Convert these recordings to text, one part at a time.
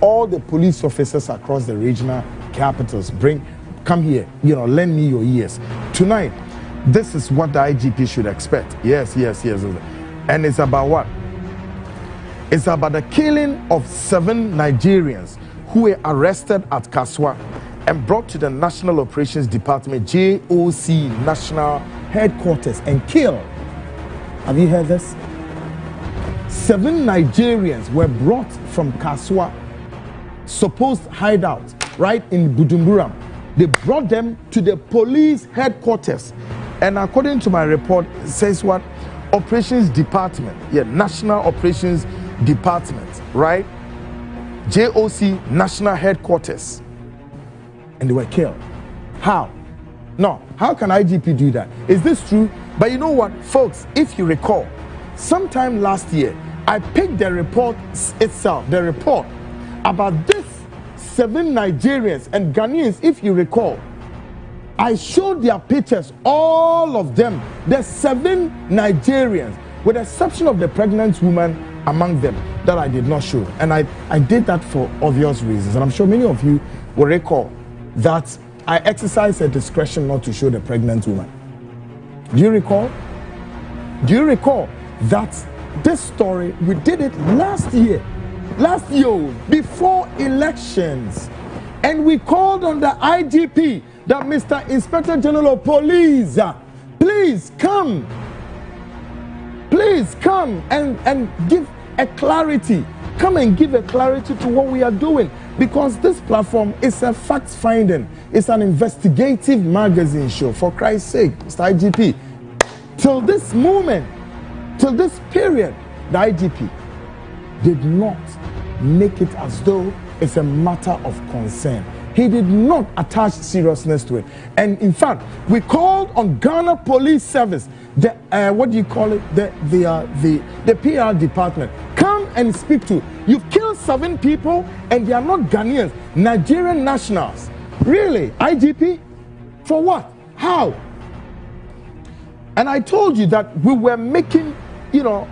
all the police officers across the regional capitals, come here, lend me your ears. Tonight, this is what the IGP should expect. Yes. And it's about what? It's about the killing of 7 Nigerians who were arrested at Kaswa and brought to the National Operations Department, JOC National Headquarters, and killed. Have you heard this? 7 Nigerians were brought from Kaswa, supposed hideout, right in Budumburam. They brought them to the police headquarters. And according to my report, it says what? Operations Department. Yeah, National Operations Department, right? JOC National Headquarters. And they were killed. How? No, how can IGP do that? Is this true? But you know what, folks, if you recall, sometime last year, I picked the report itself, the report about this 7 Nigerians and Ghanaians, if you recall. I showed their pictures, all of them, the 7 Nigerians, with the exception of the pregnant woman among them that I did not show. And I did that for obvious reasons. And I'm sure many of you will recall that I exercised a discretion not to show the pregnant woman. Do you recall? Do you recall that this story, we did it last year, before elections. And we called on the IGP, that Mr. Inspector General of Police, please come and give a clarity. Come and give a clarity to what we are doing. Because this platform is a fact-finding, it's an investigative magazine show, for Christ's sake, Mr. IGP. Till this moment, till this period, the IGP did not make it as though it's a matter of concern. He did not attach seriousness to it. And in fact, we called on Ghana Police Service, the PR department, come and speak to. You've killed 7 people and they are not Ghanaians, Nigerian nationals. Really, IGP? For what? How? And I told you that we were making,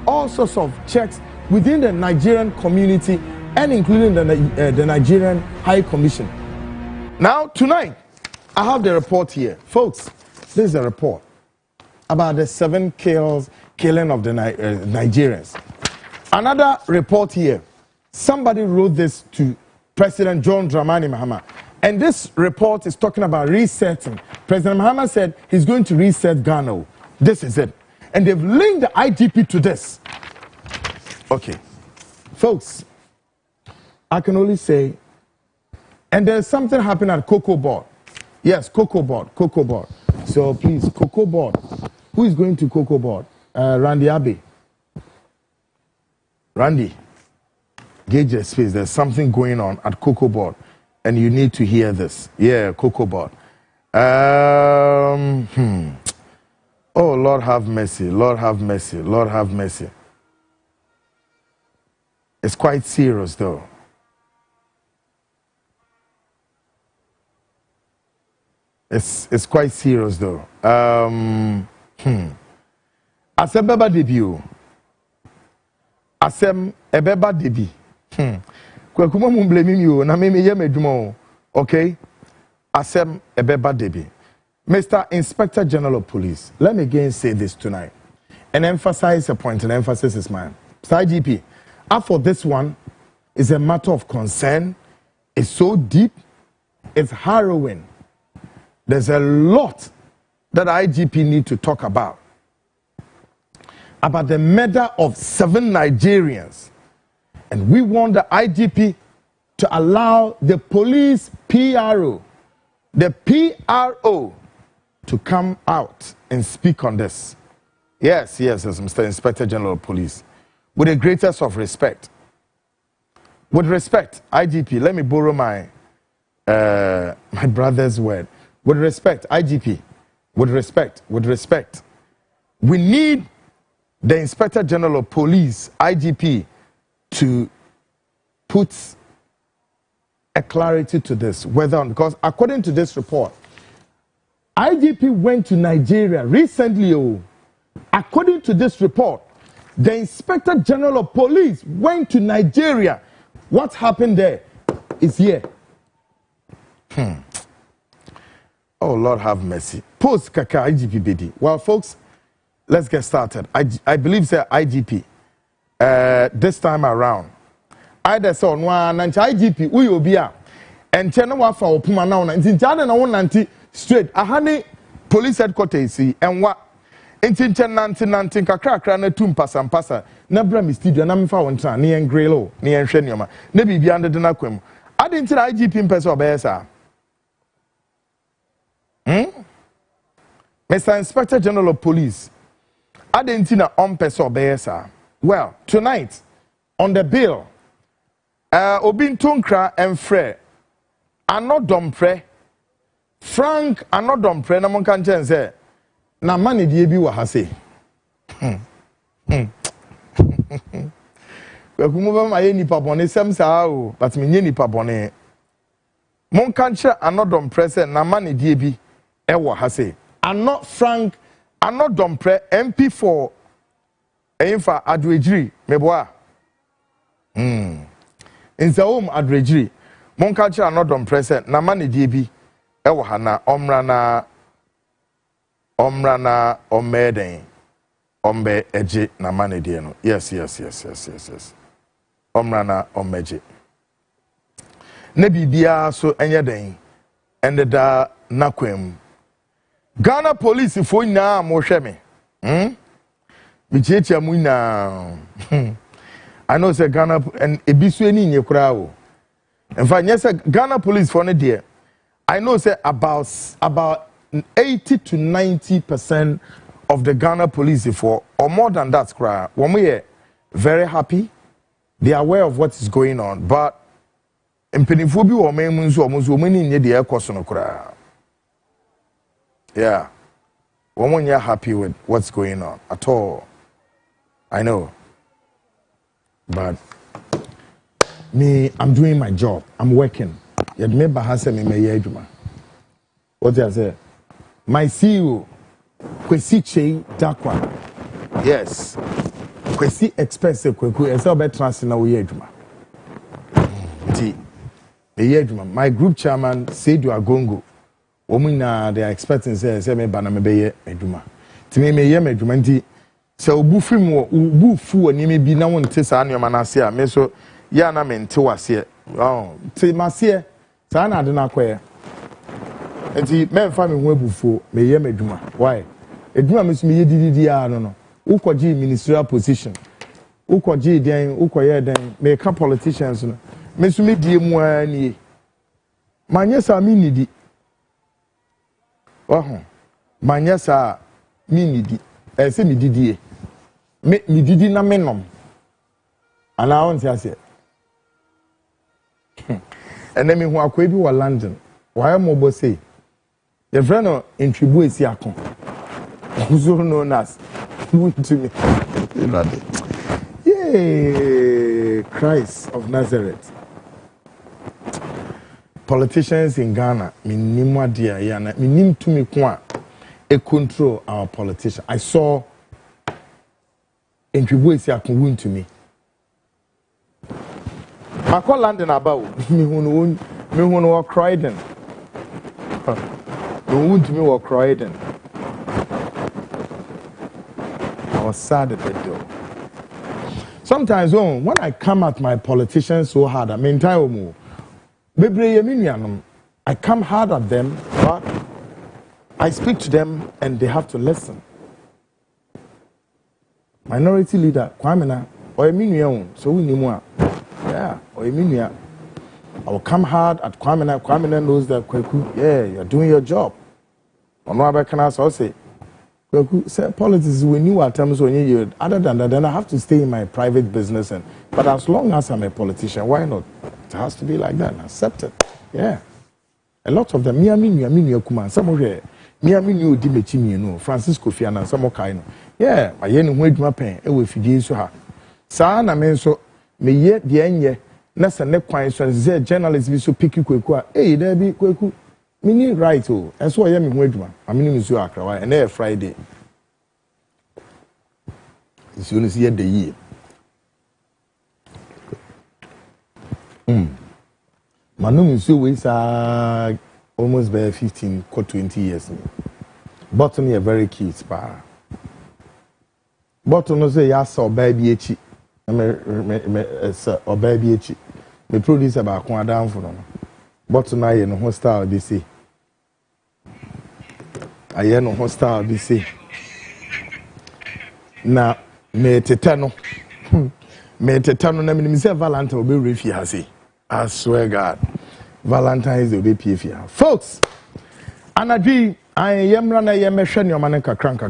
all sorts of checks within the Nigerian community and including the Nigerian High Commission. Now, tonight, I have the report here. Folks, this is a report about the 7 killing of the Nigerians. Another report here. Somebody wrote this to President John Dramani Mahama. And this report is talking about resetting. President Mahama said he's going to reset Ghana. This is it. And they've linked the IGP to this. Okay. Folks, I can only say, and there's something happening at Cocoa Board. Yes, Cocoa Board. So please, Cocoa Board. Who is going to Cocoa Board? Randy Abbey. Randy, gauge your space. There's something going on at Cocoa Board, and you need to hear this. Yeah, Cocoa Board. Oh, Lord have mercy. Lord have mercy. Lord have mercy. It's quite serious, though. It's quite serious, though. Asem beba debut. Asem ebeba debi. Kwaku Annan blaming you. Na me ye medwuma. Okay? Asem ebeba debi. Mr. Inspector General of Police, let me again say this tonight and emphasize a point, and emphasis is mine. Mr. IGP, for this one is a matter of concern. It's so deep, it's harrowing. There's a lot that IGP need to talk about the murder of 7 Nigerians. And we want the IGP to allow the police PRO, to come out and speak on this. Yes, as Mr. Inspector General of Police. With the greatest of respect. With respect, IGP, let me borrow my brother's word. With respect, IGP, with respect, we need the Inspector General of Police, IGP, to put a clarity to this, because according to this report, IGP went to Nigeria recently. According to this report, the Inspector General of Police went to Nigeria. What happened there? is here. Oh, Lord have mercy. Post Kaka IGP BD. Well, folks, let's get started. I believe that IGP, this time around, either so one and IGP, we will be out. And channel one for Puma now, and in China, one anti straight. A honey police headquarters, and what? In Nanti, Kakra, and two passa. Nabra Mistidio, and I'm found near Grelo, near Shenioma. Maybe beyond the Naquim. I didn't tell IGP in Peso. Mr. Inspector General of Police, I didn't know on Peso Beesa. Well, tonight, on the bill, Obin Tunkra and Fre, are not dumpre. Frank, are not dumpre, no one can say. Na money DB wa hase. We kumova ma ye nipa bone sem saa o, but me nye nipa bone. Mon kan kire anodom press na money DB e wa hase. And not Frank, and not dumpre MP4 Enfa Adrejiri meboa. In the home Adrejiri. Mon kan kire anodom press na money DB e wa hana omrana omeden ombe eje na mane die no. Yes. Omrana omeje. Ne bibia so enye den endeda nakwam. Ghana police fo nyina mo hwe me. Bichetia mu nyina. I know say Ghana and ebisu eni nye kura o. In fact, yes, Ghana police for ne die. I know say about 80 to 90% of the Ghana police for, or more than that, when we are very happy, they are aware of what is going on. But in Penifubi or Memunzu or Muzumini in the air question, yeah, when you're happy with what's going on at all, I know. But me, I'm doing my job. I'm working. Yet me bahasa me yeduma. What did I say? My CEO, Kwesi Chei Dakwa. Yes. Kwesi expensive Kwaku. Esa obe transfer na uye eduma. My group chairman Seydou Agongo. Omina they are expecting say me bana me beye eduma. Ti me ye eduma nti se obu film wo ubu fu ani me bi na won te sa anoma na ase a me so ya na me nte wase. Oh, ti mase sa na ade na kwaye. Enti men fa me ho abufuo me ye meduma. Why? Eduma me so me ye dididi a no. Ukoji ministerial position. Ukoji den, ukoye den, me ka politicians no. Me so me die mu ani. Manye sa mi nidi. Oh. Manye sa mi nidi. Se mi didie. Me didi na menom. Ana won ti ase. Ene me ho akwa bi wa London. Why mo bo say the friend in Tribuesi Akon, also known as to me. Yay, Christ of Nazareth. Politicians in Ghana, minimum dear yana, minim to me kwa a control our politician. I saw in Tribuesi Akon win to me. I call London about me who cried then. Don't want me or cried. I was sad at the door. Sometimes when I come at my politicians so hard, I mean, I come hard at them, but I speak to them and they have to listen. Minority leader, Kwamena, or Eminion, so we need more. Yeah, or Eminia. I will come hard at Kwamena. Kwamena knows that Kwaku, yeah, you're doing your job. On what I can also say, Kwaku, say politics we knew at times when you other than that, then I have to stay in my private business. But as long as I'm a politician, why not? It has to be like that. Accept it. Yeah. A lot of them, Miami, Kuma, some of them, Miami, Dibechi, Francisco Fiana, some of kind. Yeah, I ain't wait my pen, it will feed you so her. Sana men so, me yet the end. Nasa ne kwan so say journalist bi so pick Kwaku. Hey, there be Kwaku. Me need right oh. And so I am in adwuma. Amini mi so akra and na Friday. It's only see the year. Manum is always almost by 15 or 20 years. Bottom is very key, spa. Bottom no say yes or baby echi. Or baby echi. Me produce about one down for them. Bottom I no hostile they say. I no hostile they say. Now me tetano. Me tetano na me say Valentine will be refi hasi. I swear God. Valentine's will be PFA. Folks, Anadi, I am running a machine your man crank.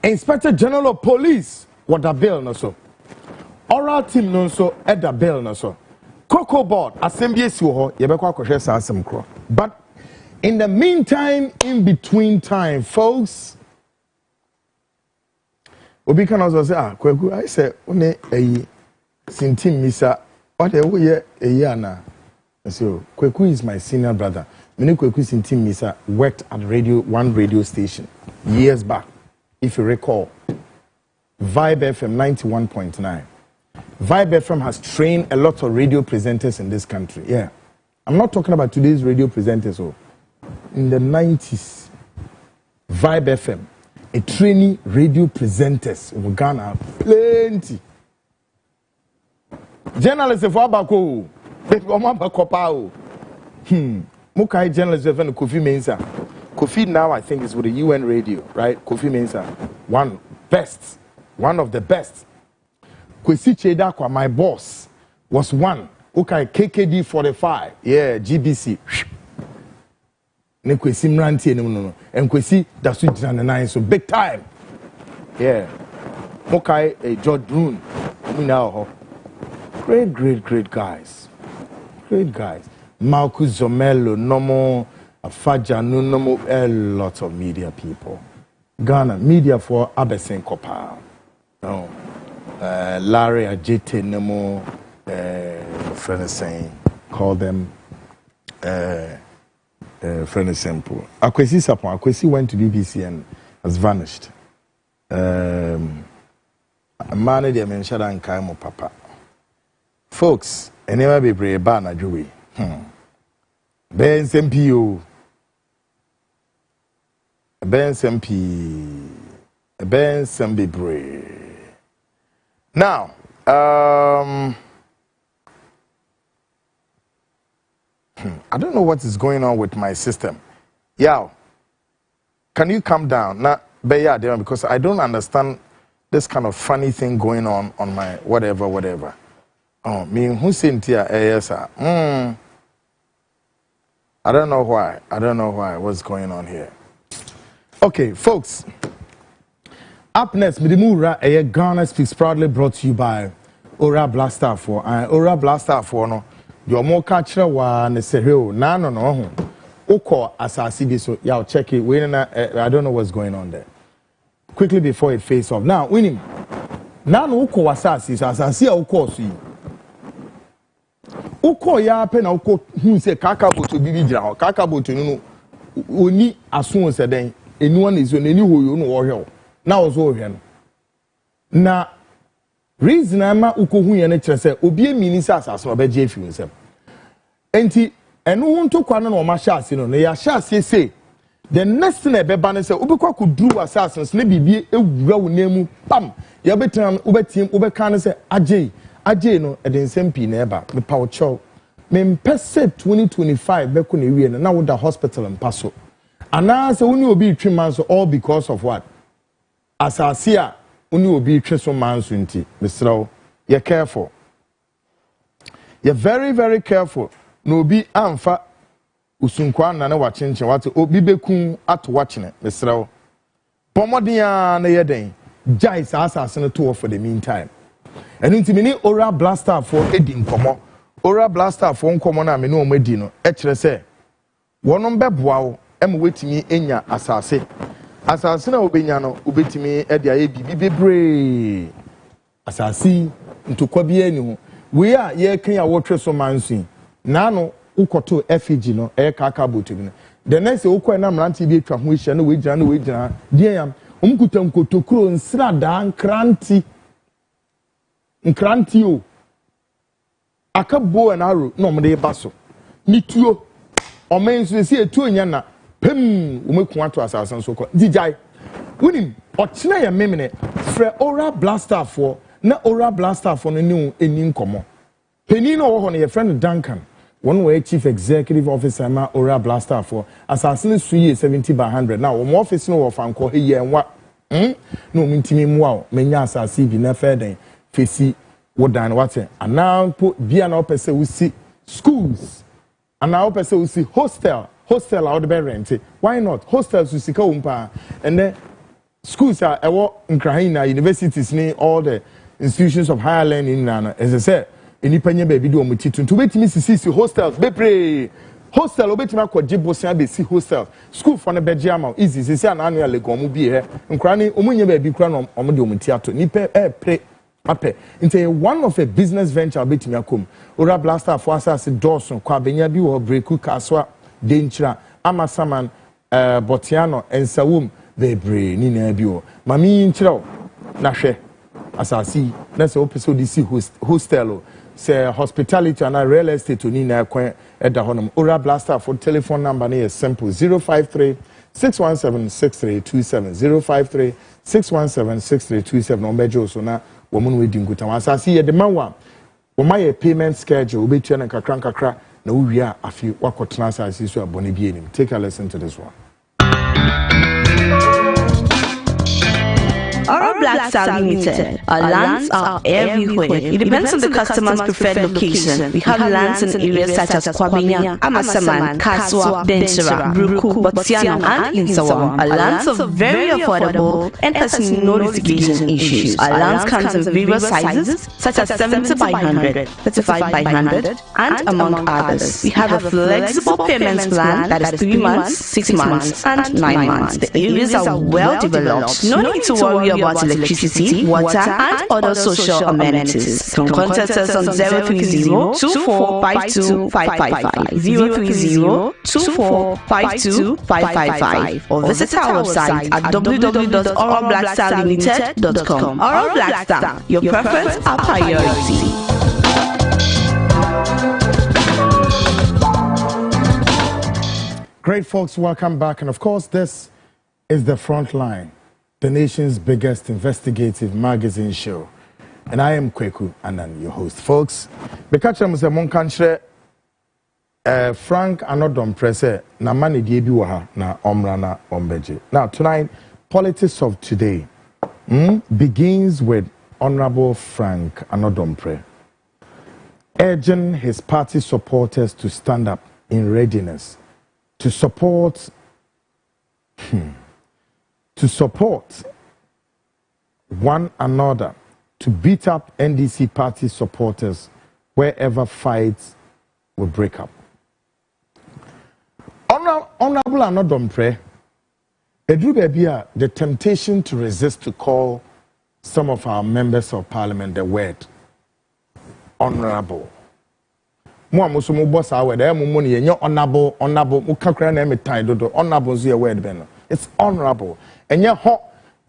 Inspector General of Police, what a bill no so. Oral team no so, at the bill no so. Cocoa board, assembly suho, yebekwa koshe sa asem kro. But in the meantime, in between time, folks, Obi can also say, Kwaku, I say, one a sintim misa, what a way a yana. So, Kwaku is my senior brother. Many Kwaku sintim misa worked at one radio station years back, if you recall. Vibe FM 91.9. Vibe FM has trained a lot of radio presenters in this country. Yeah. I'm not talking about today's radio presenters. Oh. In the 90s, Vibe FM, a trainee radio presenters in Ghana, plenty. Journalists of Abako, Mukai journalists of Kofi Mensah. Kofi now, I think, is with the UN radio, right? Kofi Mensah, one of the best. Kwesi Chedakwa, my boss, was one. Okay, KKD 45, yeah, GBC. Ne Kwesi Mranti no. And Kwesi Dasu Jananai, so big time. Yeah. Okay, George Brune. Now, great guys. Great guys. Marcus Zomello, Nomo, Afaja, Nomo, a lot of media people. Ghana, media for Abesen Kopa. No. Larry Ajite, Nomo, friend is saying, call them, friend is simple. Akwesi went to BBC and has vanished. Man, they mentioned and Kaimo Papa. Folks, and never be brave, Bana Joey. Ben Sempio. Ben Sempi. Ben Sembi brave. Now, I don't know what is going on with my system. Yao, can you come down? Now, because I don't understand this kind of funny thing going on my whatever. Oh, me who sent here? Yes, sir. I don't know why. What's going on here? Okay, folks. Up next, Midimura, Ghana Speaks proudly brought to you by Ora Blaster 4. Ora Blaster 4, no. Your more catcher one is a hero. No. Oko asasi so y'all check it. I don't know what's going on there. Quickly before it fades off. Now, winning. Now Oko asasi so asasi Oko so. Oko ya pe na Oko hu se kakabo to bibi gira ho. Kakabo to no oni aso se den. Anyone is on any ho yo no wo hwe. Na ozo hwe no. Na reason ama Oko hu ye na kire se obi emini se asase no be je fi nsem. Enti enu wonto kwa no ma sha ase no na ya sha ase say the next thing e be ba ne say obekwa ku duru asase ne bibie ewura wo nemu pam ya betan obetiem obeka ne say agye no e den sempi na eba me pa wo chow me mpese 2025 be ko na wie na wo da hospital mpaso ana say woni obi twi man so all because of what asase a woni obi twi so man so nti mesrawo you careful, you're very very careful. No be amfa usunkwa na wa chenchen wate obi bekun ato watching mesrawo pomodia na yeden jai sa asase no to for the meantime and intimi Ora Blaster for edi nkomo Ora Blaster for nkomo na me no omadi no e kire se wono beboa wo em wetimi enya asase na obenya no obetimi e dia bibi bebre asase ntokwa bi ani ho we a ye kan ya wotwe so mansun nano ukoto FG no e kaka botu no the next ukọ na mranti bi atwa ho hia no we gyina die yam omkuta nkotokuro nsra da nkranti o aka bow and arrow no mo dey baso ni tuo o men so se etuo nya na pem o meku ato asasan so ko dijai wonim o kina ya memene frɛ Aura Blaster for na Aura Blaster for no ni eni nkomo peni no wo ho no ye friend Duncan one way chief executive officer ma Aura Blaster for asasan suye 70 by 100 now wo office no wo fanko he ye nwa no mintimi mu a menya asase bi na feden fesi wodan wate ana po bia na opese wo si schools ana opese wo si hostel a would be rent why not hostels with sika umpa and then schools are nkrahina universities ni all the institutions of higher learning na as I said eni panye ba bi do mo titu to betimi sisi hostels be pray hostel obetimi akwaje bosia be si hostel school for na beje ama easy sisi ana anu ya legon mu bi he nkrani omunye ba bi kra no omo de omuti ato ni pre ape into one of a business venture betimi akom Aura Blaster for asase Dawson kwa benya bi wo breaku kaswa denchira amasaman botiano ensawum bebre ni na bi wo mami nchira na hwe asasi na se opese odisi hostel say hospitality and real estate ni na kwan eda honom Aura Blaster for telephone number na is simple 053 617 6327 053 617 6327 no mejo so na woman we dinguta asasi ye de manwa wo my payment schedule obetua na kakra na wo wia afi wakotena asasi so abone bi enim. Take a listen to this one. Aura Blaster Limited. Our lands are everywhere. It depends on the customer's preferred location. We have lands in areas such as Kwabenya, Amasaman, Kaswa, Denchira, Bruku, Botiano, and Insawam. Our lands are very affordable and has no litigation issues. Our lands comes in various sizes such as 70 by 100, 35 by 100, and among others. We have a flexible payment plan that is 3 months, 6 months, and 9 months. The areas are well developed. No need to worry about electricity, water, and other social amenities. You can contact us on 030-2452-555, 030-2452-555, or visit our website at www.aurablasterlimited.com. Aura Blaster, your preference, our priority. Great folks, welcome back, and of course this is the front line, the nation's biggest investigative magazine show. And I am Kwaku Annan, your host. Folks, because I'm a country, Frank Anodom Presse, na mani die bi waha na omrana ombeje. Now, tonight, politics of today begins with Honorable Frank Anodom Presse urging his party supporters to stand up in readiness to support one another, to beat up NDC party supporters wherever fights will break up. Honorable Anodom Presse, the temptation to resist to call some of our members of parliament the word honorable. Honorable word. It's honorable. And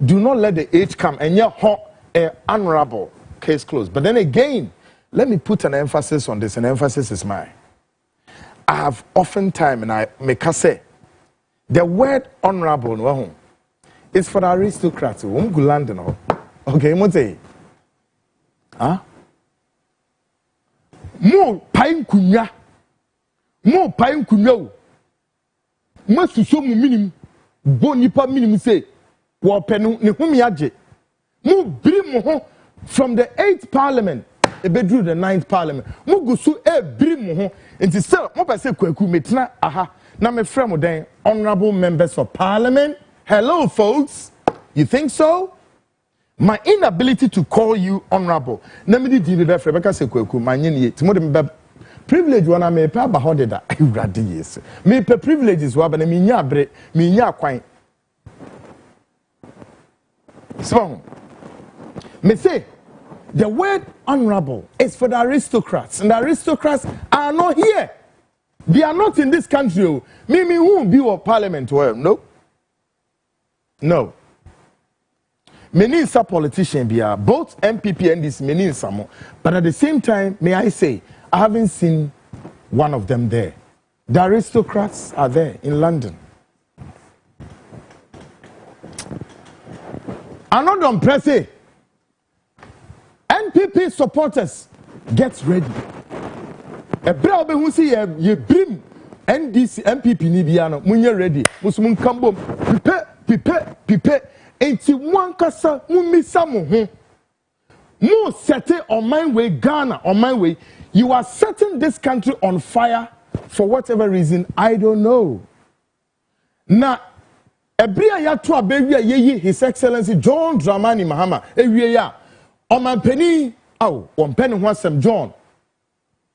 do not let the age come. And honorable. Case closed. But then again, let me put an emphasis on this. An emphasis is mine. I have often time, and I make say, the word honorable is for the aristocrats. Okay, what say? Huh? Mo pain kunya. Mo pain kunya. Mo suso mu minimum. Bo nipa minimum say. Wo penu ne humi aje. Mo biri mo ho from the 8th parliament ebedru the 9th parliament. Mo gusu biri mo ho. Nti still mo pa say Kwaku metina aha. Na me frɛ mo den honorable members of parliament. Hello folks. You think so? My inability to call you honorable. Na me di be frɛ beka say Kwaku manye ne timo de me privilege wana me pa ba ho de da. Awurade yes. Me pe privileges wa ba na me nya abre, me nya akwan. So, me say, the word honorable is for the aristocrats, and the aristocrats are not here. They are not in this country. Me won't be a parliament. Well, no. No. Many politicians be both MPP and this many some. But at the same time, may I say, I haven't seen one of them there. The aristocrats are there in London. Another impressive. NPP supporters, get ready. A brave who see ye brim NDC MPP Nibiano, munye ready. Muslim Kambo, prepare. Enti one kasa mumisa muhu. Mu setting on my way, Ghana on my way. You are setting this country on fire for whatever reason, I don't know. Now, Ebria ya to abewia ye His Excellency John Dramani Mahama. Ewia ya. Oman penny, on penny wasem John.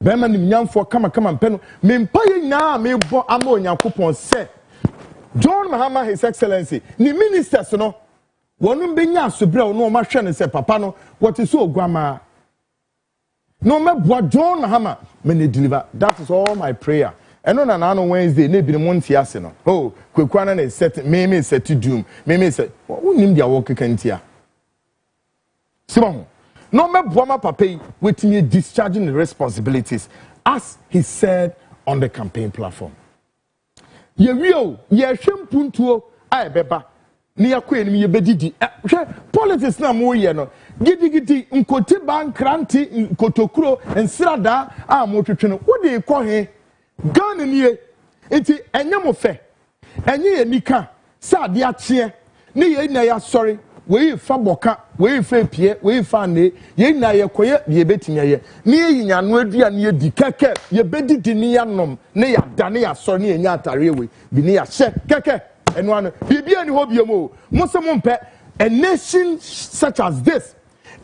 Bema ni mnyamfo kama mpeno. Mempaye na me bo amo Nyankopon se. John Mahama His Excellency. Ni ministers no. Wonu benya asobre no ma hwe ne se papa no. What is so grandma? No me boa John Mahama me ne deliver. That is all my prayer. And on an Wednesday, ne bi ne monti ase no. Oh, Kwaku Annan is set me set to doom. Me set. Who nim dia work kantia. Simon. No me boa ma papa with me discharging the responsibilities as he said on the campaign platform. Ye wio, ye hwem puntuo ai beba. Ni yakwe ni ye bedidi. Politics na mo ye no. Gidi nkote bankranti nkotokuro ensrada a mo twetwe no. Wo de kɔ he Ghana niye enti enye mo fe enye ye nika sa de ache ne ye na ya sorry we fa boka we fa pie we fa ne ye na ye koye ye betimi ye ne ye nyano adua ne ye di keke ye bedidi ne ya nom ne ya da ne ya sorry ne nya atare we bi ne ya hye keke eno ano bibia ni ho biemo mo se mo mpe a nation such as this,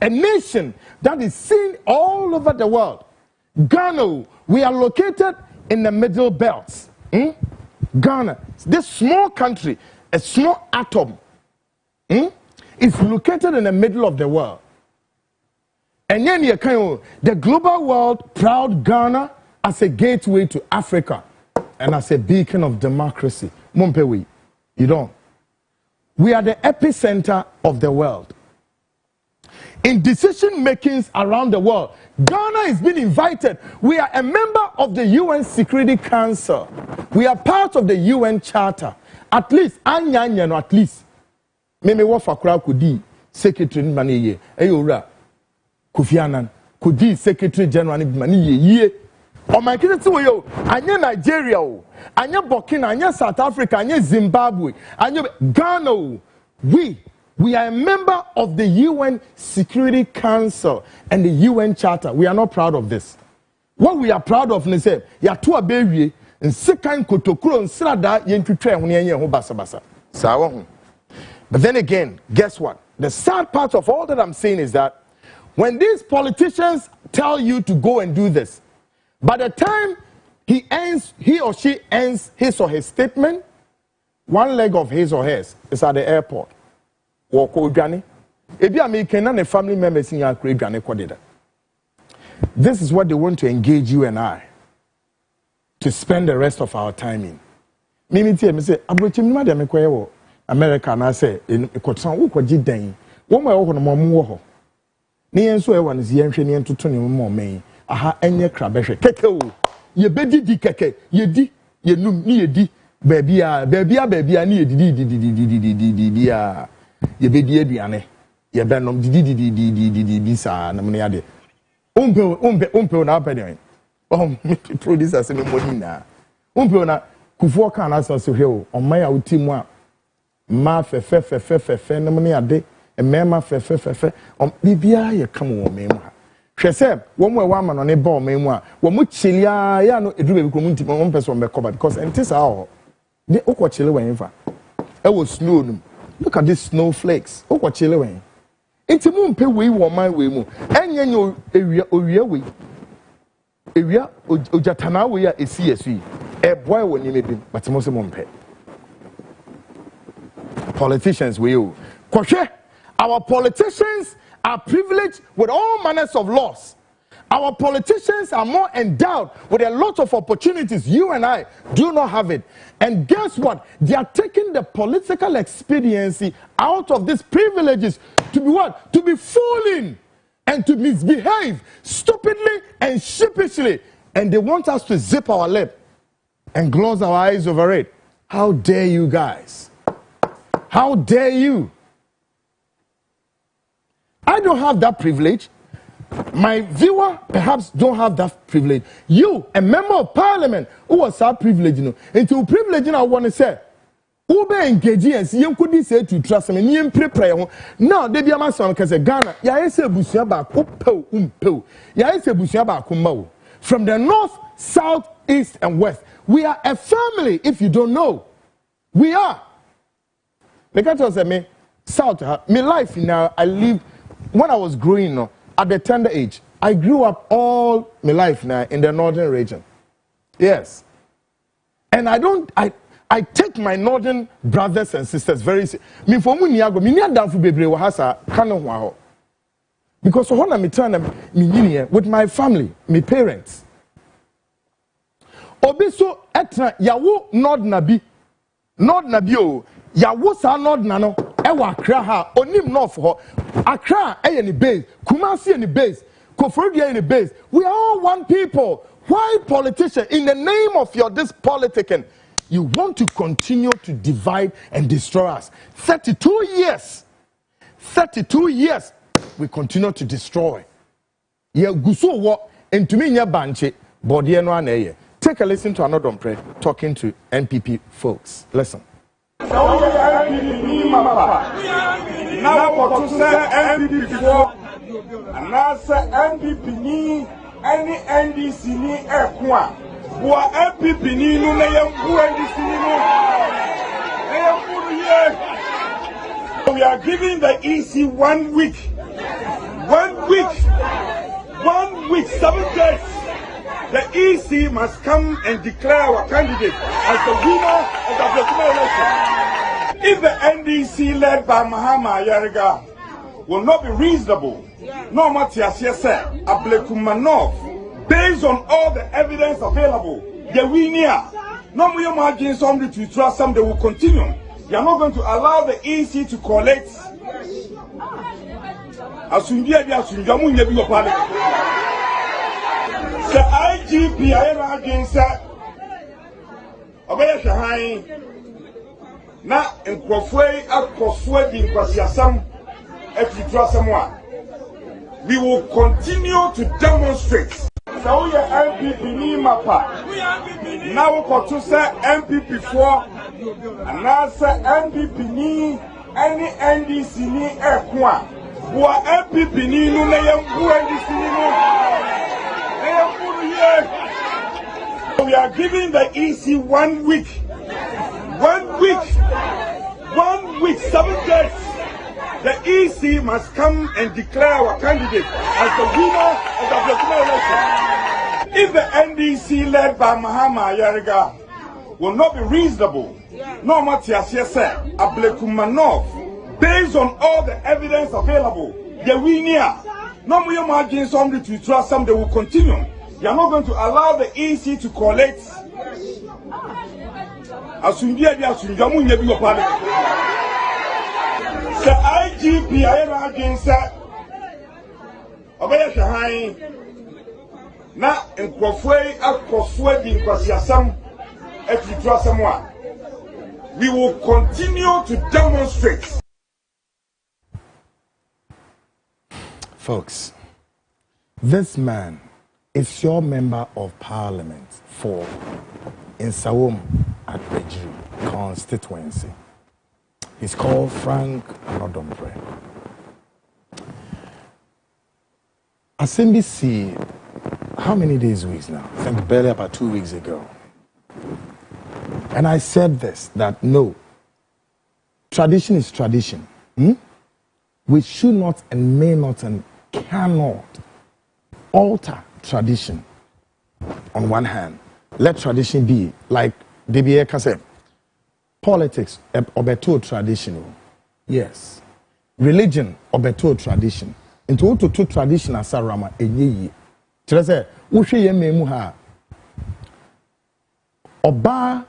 a nation that is seen all over the world. Ghana, we are located in the middle belt. Ghana, this small country, a small atom, is located in the middle of the world. And then the global world proud Ghana as a gateway to Africa and as a beacon of democracy. Mumpewi, you don't. We are the epicenter of the world. In decision makings around the world, Ghana is being invited. We are a member of the UN Security Council. We are part of the UN Charter. At least, at least. Meme wafa kura kudi secretary mani ye. Eyora Kwaku Annan kudi secretary general ni mani ye. O my kid say yo, anya Nigeria o, anya Burkina, anya South Africa, anya Zimbabwe, anya Ghana. We are a member of the UN Security Council and the UN Charter. We are not proud of this. What we are proud of is that ya to abewie nsekan kotokuro nsrada yentwetwe ho ne ho basabasa. Sawa ho. But then again, guess what? The sad part of all that I'm saying is that when these politicians tell you to go and do this, by the time he or she ends his or his statement, one leg of his or hers is at the airport. Walk Ugani. Ebi American and the family members in your Ugani Kodida. This is what they want to engage you and I to spend the rest of our time in. Mimi say, Abuchi Madam Equayo, America, and I say, in Kotsan, who could you dang? One way over the Momo. Nian so one is Yanshanian to 20 more May. Aha, and your crabeshe. Keke, ye bedi di keke, ye di, ye num, ye di, baby, I need di. Ye bedi aduane ye benom di sa na me ade umpe na apede producer se me money na umpe na kufuo kan na so hwe o oman ya utimu a ma fe na me ade emema fe bibia ye kam wo me mu ha hwe se wo mu e wa ma no ne ba o me mu a wo mu chilia ya no eduru be ko mu ntimo wo mpese wo me cover because entisa ho de ukochile wen fa e wo snow num. Look at these snowflakes. Oh, what chile way? It's a moon pay way or my way mo. And you area way. Area Ojatana way a CSV. A boy when you may be, but most of them pay. Politicians will. Kwashe, our politicians are privileged with all manners of laws. Our politicians are more endowed with a lot of opportunities. You and I do not have it. And guess what? They are taking the political expediency out of these privileges to be what? To be fooling and to misbehave stupidly and sheepishly, and they want us to zip our lip and gloss our eyes over it. How dare you guys? How dare you? I don't have that privilege. My viewer perhaps don't have that privilege. You, a member of parliament, who was that privilege, you know, into privilege, I want to say, who be engaged and see you could say to trust me, you prepare. Now, they be a master because Ghana, ya is a busia back, ya is a busia back, from the north, south, east, and west. We are a family, if you don't know. We are. They can't tell me, south, my life now, I lived, when I was growing up, at the tender age, I grew up all my life now in the northern region. Yes. And I take my northern brothers and sisters very seriously. Because when I'm trying with my family, my parents. Obiso etra yawo nord nabi o yawo sa nord nano ewa Accra ha onim north ho Accra any base Kumasi any base Koforidua any base. We are all one people. Why politician in the name of your this politicking you want to continue to divide and destroy us? 32 years we continue to destroy. Ye guso wo entumi nya banche body no anaye. Take a listen to another prayer talking to NPP folks. Listen. Now, for to say NPP before, and now say NPP ni any NDC ni ekwa. Who NPP ni no na yam who NDC ni no. We are giving the EC 1 week. 1 week, 7 days. The EC must come and declare our candidate as the winner of the election. If the NDC led by Mahama Yariga will not be reasonable, no matter as you said, Ablekumanov, based on all the evidence available, the winner, no more margin somebody to trust them, they will continue. They are not going to allow the EC to collect. The IGP I against Obey Shahai na Nkofwe Akofwe di Nkwasiasam if you trust someone. We will continue to demonstrate. So we are MPP ni mapa. Now we to say MPP 4 and now say MPP ni any NDC ni ekwa. Who are MPP ni no na yam who NDC ni no. We are giving the EC 1 week. 1 week, 7 days. The EC must come and declare our candidate as the winner of the election. If the NDC led by Mahama Yariga will not be reasonable, no matter as you said, Ablekumanov, based on all the evidence available, the winner, no more margin somebody to trust them, they will continue. They are not going to allow the EC to collect. The IGP I against Obey Shahai na Nkofwe Akofwe di Nkwasiasam if you trust someone. We will continue to demonstrate. Folks, this man is your member of parliament for Nsawam at Bejiri constituency. He's called Frank Anodombre. Assembly, how many weeks now? I think barely about 2 weeks ago. And I said this, that no, tradition is tradition. We should not and may not and cannot alter tradition. On one hand, let tradition be like DBA can say, politics obeto traditional. Yes. Religion obeto tradition. Into to tradition as Rama enye. Tell uhwe ye memu ha. Oba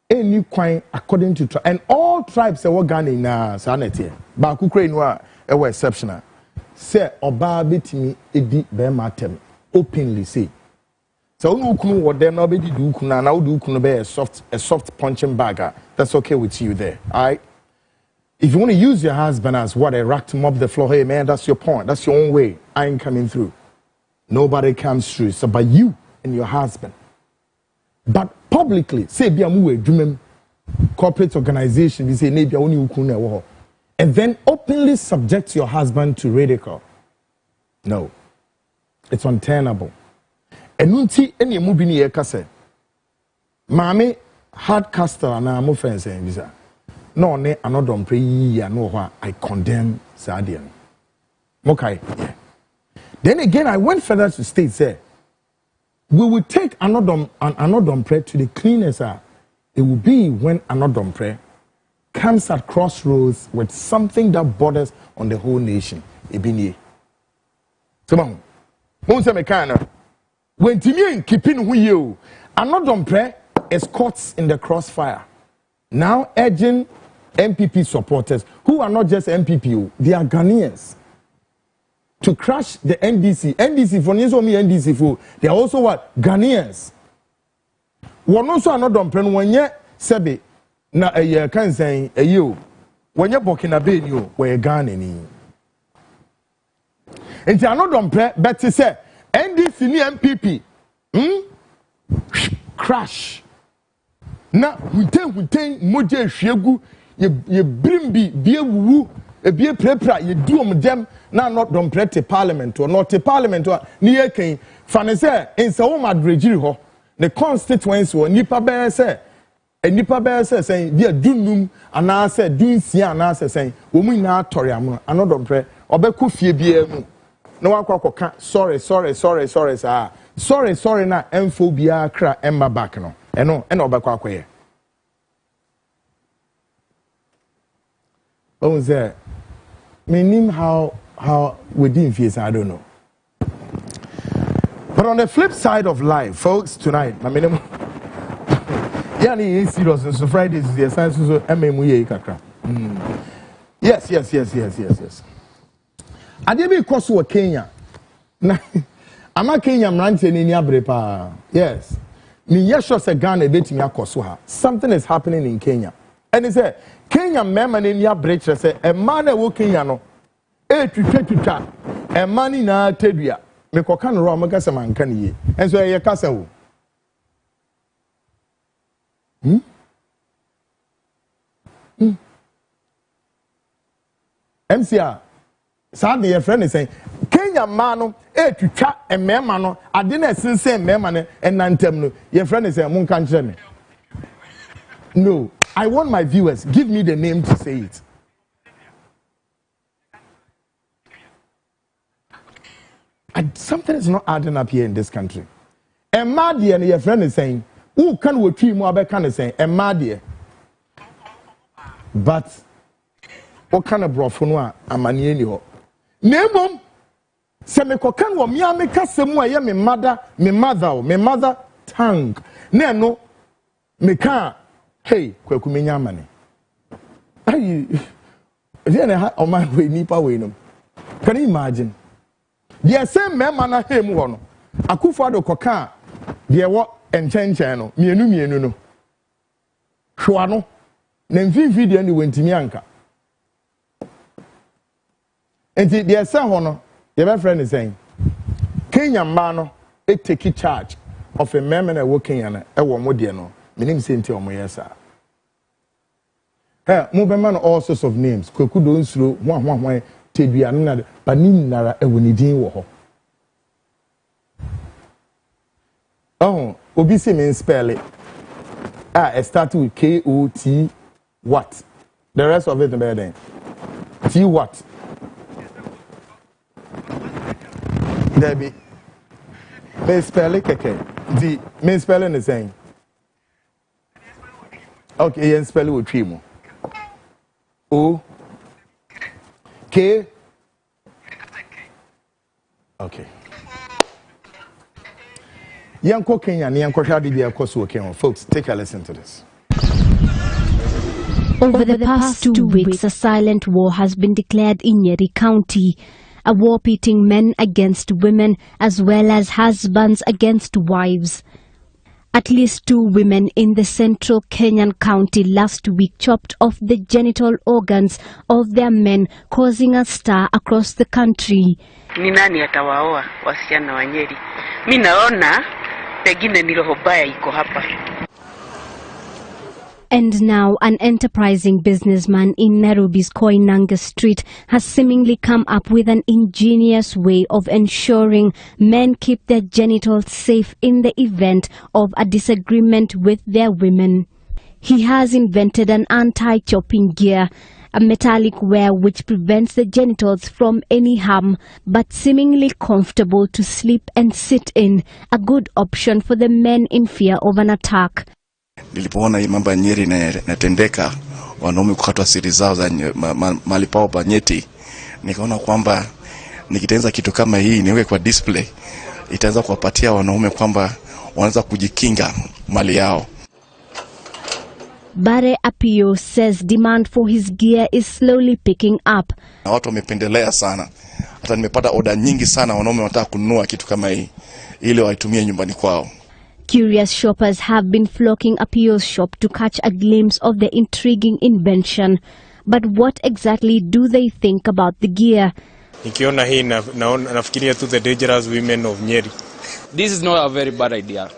any kwan according to and all tribes e Ghana na sanete. Ba kukure no a exceptional. say oba betimi edi be matem openly say. So ukunu what there no be di ukunu na wo ukunu be a soft punching bag. That's okay with you there. All right? If you want to use your husband as what a rack to mop the floor, hey man, that's your point. That's your own way. I ain't coming through. Nobody comes through. It's about you and your husband. But publicly, say be a move corporate organization, we say maybe only ukunu, and then openly subject your husband to ridicule. No, it's untenable. And unti any movie ni ekase, mame hard caster na mo fence visa. No, ne another pray ya no wa I condemn Sadian. Okay, yeah. Then again, I went further to state say we will take another prayer to the cleanest. It will be when another prayer comes at crossroads with something that borders on the whole nation. Ebini. So, won't say me kind when Timmy keeping who you another prayer is caught in the crossfire. Now urging MPP supporters who are not just MPP, they are Ghanaians to crash the NDC. NDC for NDC for they are also what Ghanaians. One also another plan when ye sebe na a can say a you when you're Burkina Faso where Ghanaian. And another plan, Betty say NDC ni MPP crash. Na huten moje hwegu ye brimbi bie wuwu e bie prepra ye duom dem na not don prete parliament or not parliament or ni ye kan fane say insa wo madregiri ho the constituency wo nipa be say nipa be say dia dunum ana say dunsia ana say wo mu na atore am no don pre obekọ fie bia mu na wakwakoka sorry sorry na emfo bia kra emma back no eno obekọ akoye. Oh, there. Meaning how within face, I don't know. But on the flip side of life, folks, tonight, my minimum. Yeah, it's serious. So Friday is the science so MMUA kakra. Yes. I did be cause to Kenya. I'm a Kenya man in Abrepa. Yes. Me yesho se Ghana beti me akoso. Something is happening in Kenya. And he said Kenya member in your breach say a man wo Kenya no twitwa a man na tedua me koka no ro magasa man kan yi enso ye kasa wo MCA sad your friend is saying Kenya man no twitwa e member no ade na sense member no enantem no your friend is saying mun kan kire me. No, I want my viewers. Give me the name to say it. Something is not adding up here in this country. Emadi and your friend is saying, who can we treat more about kind of saying Emadi? But what kind of brofonwa amani ho? Nemo semeko kan wo mi ameka semu aye me mother tongue. No me can. Hey, Kwaku Annan. Hey, then I on my way, nipa way no. Can you imagine? The same man na him one. Akufo-Addo koka the what enchenchen no. Mienu no. Hwa no. Na mfimfi de ni wentimi anka. Enti the same ho no. Your friend is saying Kenya man no take charge of a man na wo Kenya na e wo mo de no. Meaning senti omo yesa. Hey, movement all sorts of names. Kwaku don slow one tedua na panin nara ewonidin wo ho. Oh, obi say me spell it. It starts with KOT what? The rest of it better then. T what? Debbie. Me spell it keke. D me spelling the same. Okay, you spell it with three more. O K. Okay. Yanko Kenya, Yanko Shadi, Kosu, folks, take a listen to this. Over the past 2 weeks, a silent war has been declared in Nyeri County a war pitting men against women as well as husbands against wives. At least 2 women in the central Kenyan county last week chopped off the genital organs of their men, causing a stir across the country. Ni nani atawaoa wasichana wa Nyeri? Mimi naona pengine ni roho baya iko hapa. And now an enterprising businessman in Nairobi's Koinange Street has seemingly come up with an ingenious way of ensuring men keep their genitals safe in the event of a disagreement with their women. He has invented an anti-chopping gear, a metallic wear which prevents the genitals from any harm, but seemingly comfortable to sleep and sit in, a good option for the men in fear of an attack. Nilipoona hii mambo ya Nyeri inatendeka, wanaume kukatwa siri zao za mali pao pa nyeti, nikaona kwamba nikitengeneza kitu kama hii niweke kwa display, itaanza kuwapatia wanaume kwamba wanaweza kujikinga mali yao. Bare Apio says demand for his gear is slowly picking up. Na watu wamependelea sana. Hata nimepata order nyingi sana, wanaume wanataka kununua kitu kama hii ili waitumie nyumbani kwao. Curious shoppers have been flocking Apio's shop to catch a glimpse of the intriguing invention. But what exactly do they think about the gear? Nikiona hii nafikiria to the dangerous women of Nyeri. This is not a very bad idea.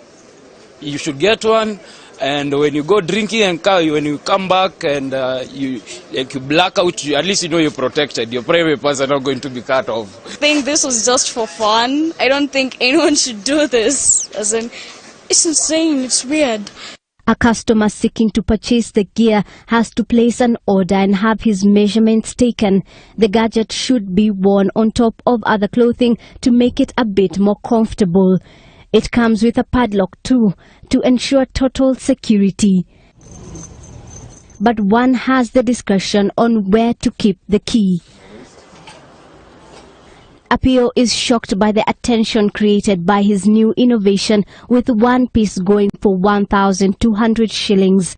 You should get one, and when you go drinking and when you come back and you black out, at least you know you're protected. Your private parts are not going to be cut off. I think this was just for fun. I don't think anyone should do this. As in, it's insane, it's weird. A customer seeking to purchase the gear has to place an order and have his measurements taken. The gadget should be worn on top of other clothing to make it a bit more comfortable. It comes with a padlock too, to ensure total security. But one has the discretion on where to keep the key. Apio is shocked by the attention created by his new innovation, with one piece going for 1,200 shillings.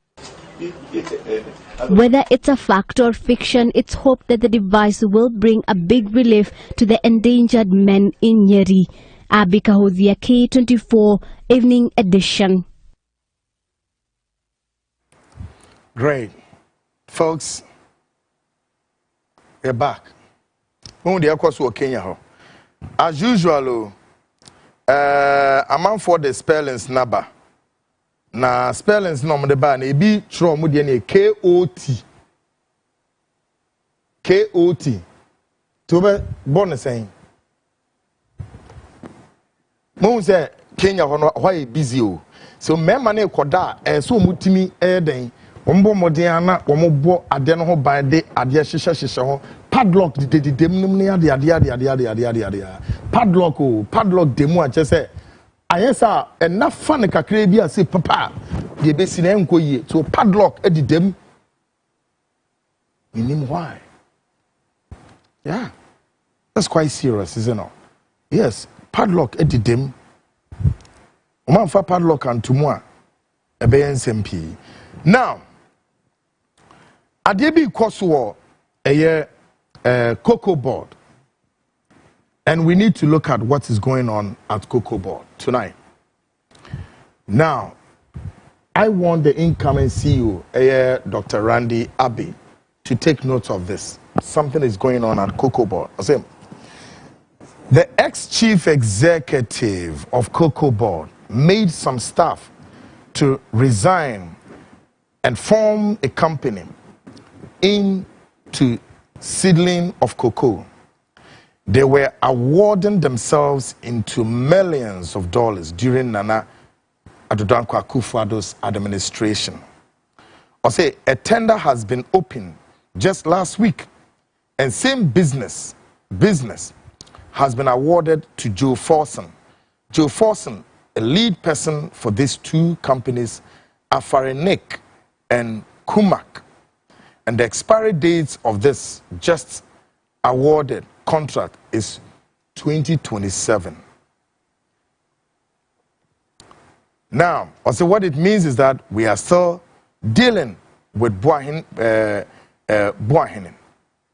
Whether it's a fact or fiction, it's hoped that the device will bring a big relief to the endangered men in Nyeri. Abika Hodhia, K24 Evening Edition. Great. Folks, we're back. Kenya. As usual, among for the spellings number. Na spellings no de ba na ebi tro mu de na KOT. KOT. To be born saying. Mo say Kenya hono why busy o. So memma na ekoda so mutimi den. Ombo modern ana ombo ade no ho ban de ade hyehyehye ho padlock de dem nim ne ade padlock o padlock demu a che se ayesa ena fa ne kakra bi ase papa de be si na enko yie so padlock edi dem minim why. Yeah, that's quite serious, isn't it? Yes, padlock edi dem o man fa padlock antumu a ebe nsmp. Now Adebi Kosuo Cocoa Board, and we need to look at what is going on at Cocoa Board tonight. Now, I want the incoming CEO, Dr. Randy Abbey, to take note of this. Something is going on at Cocoa Board. The ex-chief executive of Cocoa Board made some staff to resign and form a company into seedling of cocoa. They were awarding themselves into millions of dollars during Nana Addo Akufo-Addo's administration. A tender has been opened just last week, and same business has been awarded to Joe Forson. Joe Forson, a lead person for these two companies, Afarenik and Kumak. And the expiry dates of this just awarded contract is 2027. Now, also what it means is that we are still dealing with Boahen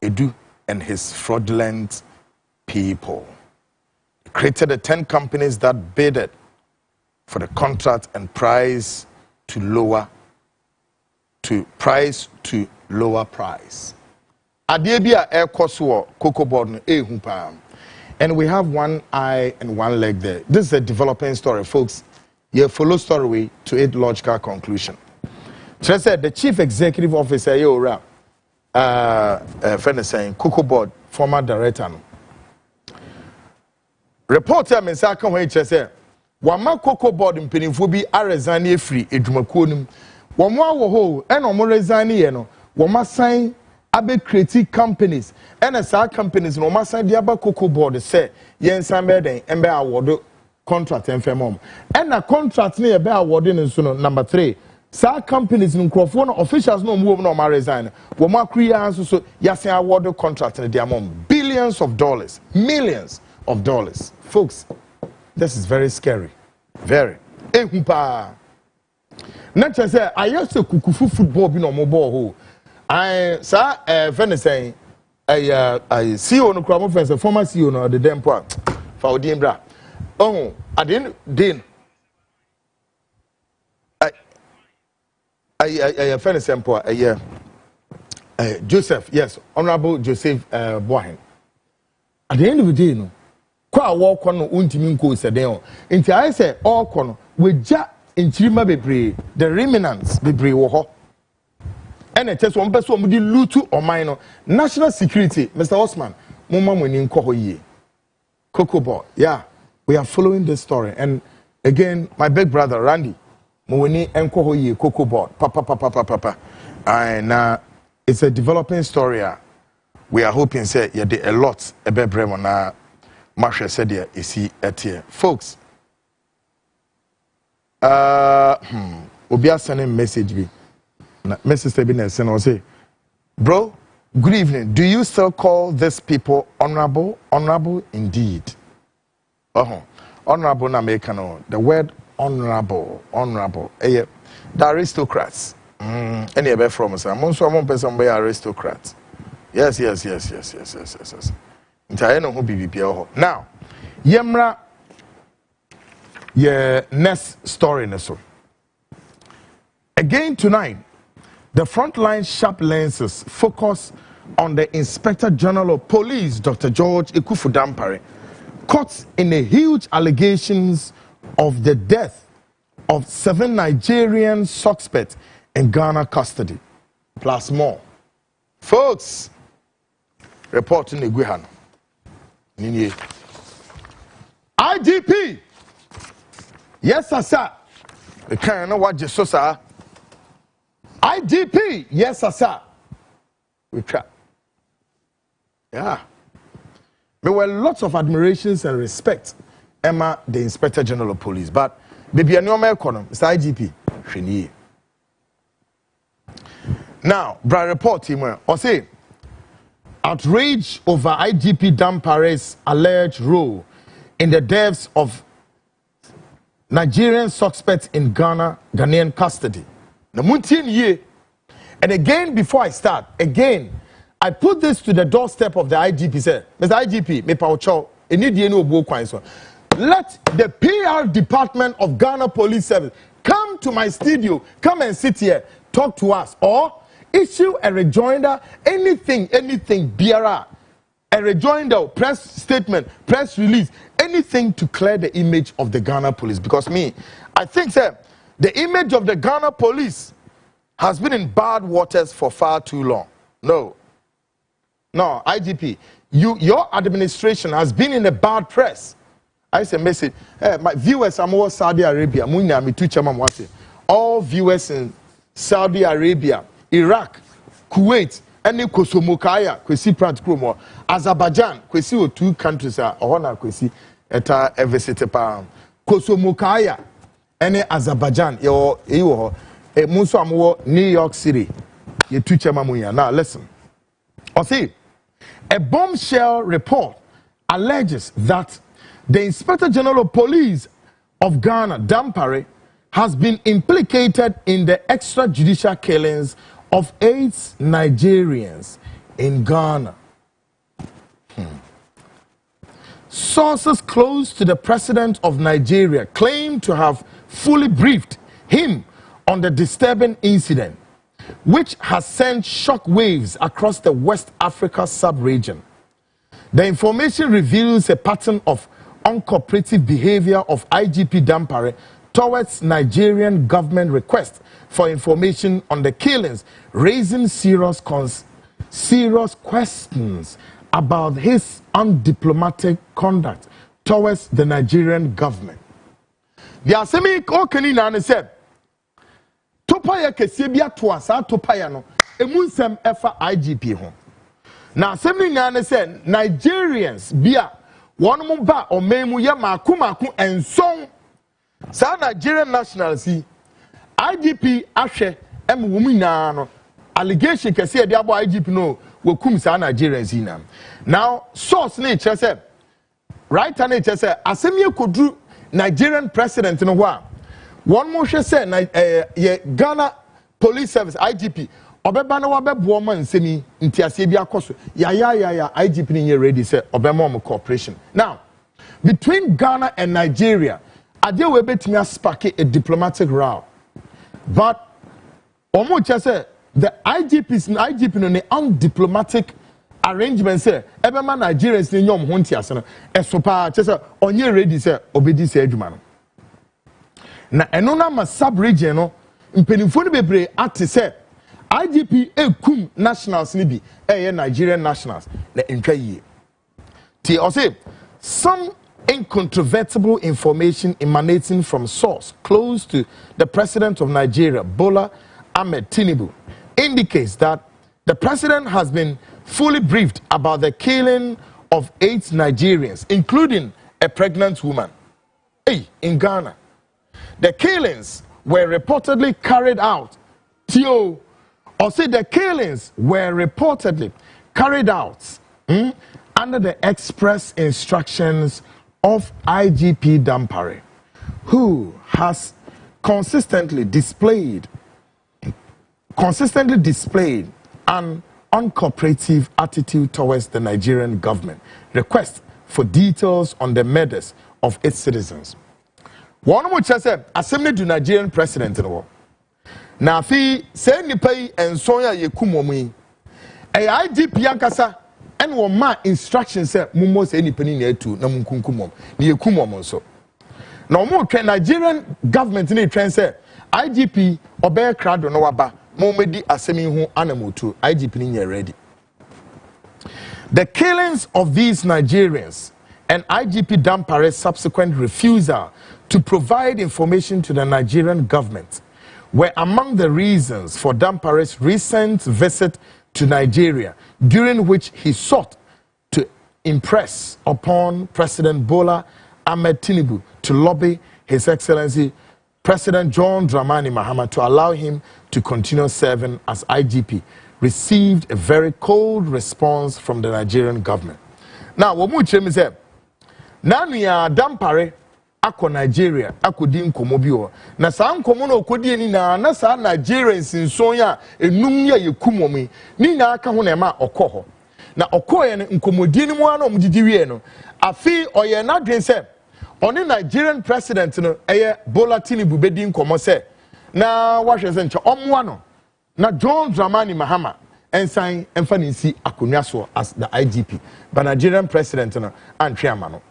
Edu and his fraudulent people. He created the 10 companies that bidded for the contract and price to lower price. Adebia air coso cocoa board and we have one eye and one leg there. This is a developing story, folks. You follow story to its logical conclusion. Just said the chief executive officer, friend is saying cocoa board former director. Reporter Mensaka when he said, Wama cocoa board in Pennyfobi are resigning free, Edumakunum. Wama wo and Omo resigning, Wama sign abe creative companies, and as our companies, no matter the other cocoa board say, Yen Sameden, and be awarded contract and femom. And a contract near be awarded in number 3. Sa companies in microphone officials no move no resign. Wama Kriya so yasin awarded contract in their mom. Billions of dollars, millions of dollars. Folks, this is very scary. Very. Ehumpa. Not just say I used to kukufu football be no mobile ho. I friend saying I CEO no cramo friends former CEO no the dempo for Odimbra. Oh, I didn't I friend sample Joseph, yes, Honorable Joseph Boahen. At the end of the day no kwa walk on untimi nko sedeno nti I say all kono we ja nchirima bebre the remnants bebre wo ho ene tese one person omudi lutu oman no national security Mr. Osman mumma moni nko ho yie cocoa board. Yeah, we are following this story, and again my big brother Randy moni enko ho yie cocoa board papa and it's a developing story. We are hoping say yeah a lot ebebre mo na Marsha said here, is he at here? Folks, Obia sending message me. Message Sabine send or say, bro, good evening. Do you still call these people honorable? Honorable indeed. Honorable na make no. The word honorable. The aristocrats. Any ever from us. I'm also one person by aristocrats. Yes. Now, Yemra, next story. Again tonight, the frontline sharp lenses focus on the Inspector General of Police, Dr. George Ekufu Dampare, caught in a huge allegations of the death of 7 Nigerian suspects in Ghana custody, plus more. Folks, reporting the Guihan. IGP, yes, sir. We can't know what Jesus sir. IGP, yes, sir. We try. Yeah. There were lots of admirations and respect, Emma, the Inspector General of Police, but baby, I know my economy, it's IGP. Now, Brad report team, or say, outrage over IGP Dampare's alleged role in the deaths of Nigerian suspects in Ghanaian custody. And again, before I start, I put this to the doorstep of the IGP. Say, Mr. IGP, let the PR department of Ghana Police Service come to my studio, come and sit here, talk to us, or issue a rejoinder, anything, BRR, a rejoinder, press statement, press release, anything to clear the image of the Ghana police. Because I think, sir, the image of the Ghana police has been in bad waters for far too long. No, IGP, your administration has been in a bad press. I say message, my viewers, I'm all Saudi Arabia, all viewers in Saudi Arabia, Iraq, Kuwait, and Kosomokaya, Kwesi Prat Kromo, Azerbaijan, Kwesi o 2 countries are honor Kwesi eta evisite pa Kosomokaya, and Azerbaijan, yo Muso Amuo, New York City, ye tucha mamuya. Now listen. I see a bombshell report alleges that the Inspector General of Police of Ghana, Dampare, has been implicated in the extrajudicial killings of 8 Nigerians in Ghana. Sources close to the president of Nigeria claim to have fully briefed him on the disturbing incident, which has sent shock waves across the West Africa sub-region. The information reveals a pattern of uncooperative behavior of IGP Dampare towards Nigerian government requests for information on the killings, raising serious questions about his undiplomatic conduct towards the Nigerian government. The Asemi Okeni Nane said, Topaya Kesebia Tuasa Topaya no, Emunsem Efa IGP home. Now, Asemi Nane said, Nigerians bia one mumba or memu ya makumaku and song. Sa Nigerian nationality, IGP Ashe M Wuminano, allegation can say the IGP no. Wokum sa Nigerians ina. Now, source nature said, right nature said, asemi kodru Nigerian president no wa. One more say Ghana Police Service IGP. Obeba na wabebo man nsemi nti asebia koso. Ya IGP ni ready say obema cooperation. Now, between Ghana and Nigeria, ade we betimi spark a diplomatic row. But omo say the IGP no ne undiplomatic arrangement say ebema Nigerians ni nyom ho ntiase no esopa say onye ready say obedi say adwuma no na eno na ma sub region no mpenimfo no bebre ate say IGP ekum nationals ni bi Nigerian nationals na entwa yie ti o say some incontrovertible information emanating from source close to the president of Nigeria, Bola Ahmed Tinubu, indicates that the president has been fully briefed about the killing of 8 Nigerians, including a pregnant woman. In Ghana, the killings were reportedly carried out. The killings were reportedly carried out under the express instructions of IGP Dampare, who has consistently displayed an uncooperative attitude towards the Nigerian government. Request for details on the murders of its citizens. One more said, assembly to Nigerian president. Now, fi say ni pay and soya ye kumomi. IGP yankasa and one ma instructions say mumo say ni penny near to na munkumum. Ni kumom so. Now more Nigerian government ni trend say IGP obey crowd no waba. Momedi asemi hu animal to IGP ni ready. The killings of these Nigerians and IGP Dampare's subsequent refusal to provide information to the Nigerian government were among the reasons for Dampare's recent visit to Nigeria, during which he sought to impress upon President Bola Ahmed Tinubu to lobby His Excellency President John Dramani Mahama to allow him to continue serving as IGP, received a very cold response from the Nigerian government. Now, what we say, Nanu Dampare ako Nigeria akodi nkomo bi o na saa nkomo na okodi ni na saa Nigerians nson ya enum ya yekumomi ni na aka ho na ma okoho na okoye ne nkomodi ni mu ana omdidi wie no afi oye na dwen se oni Nigerian president no Bola Tinubu bedi nkomo se na wahwe se nche omwa no na John Dramani Mahama ensan emfa ni si akonwa so as the IGP but Nigerian president no antwe ama no.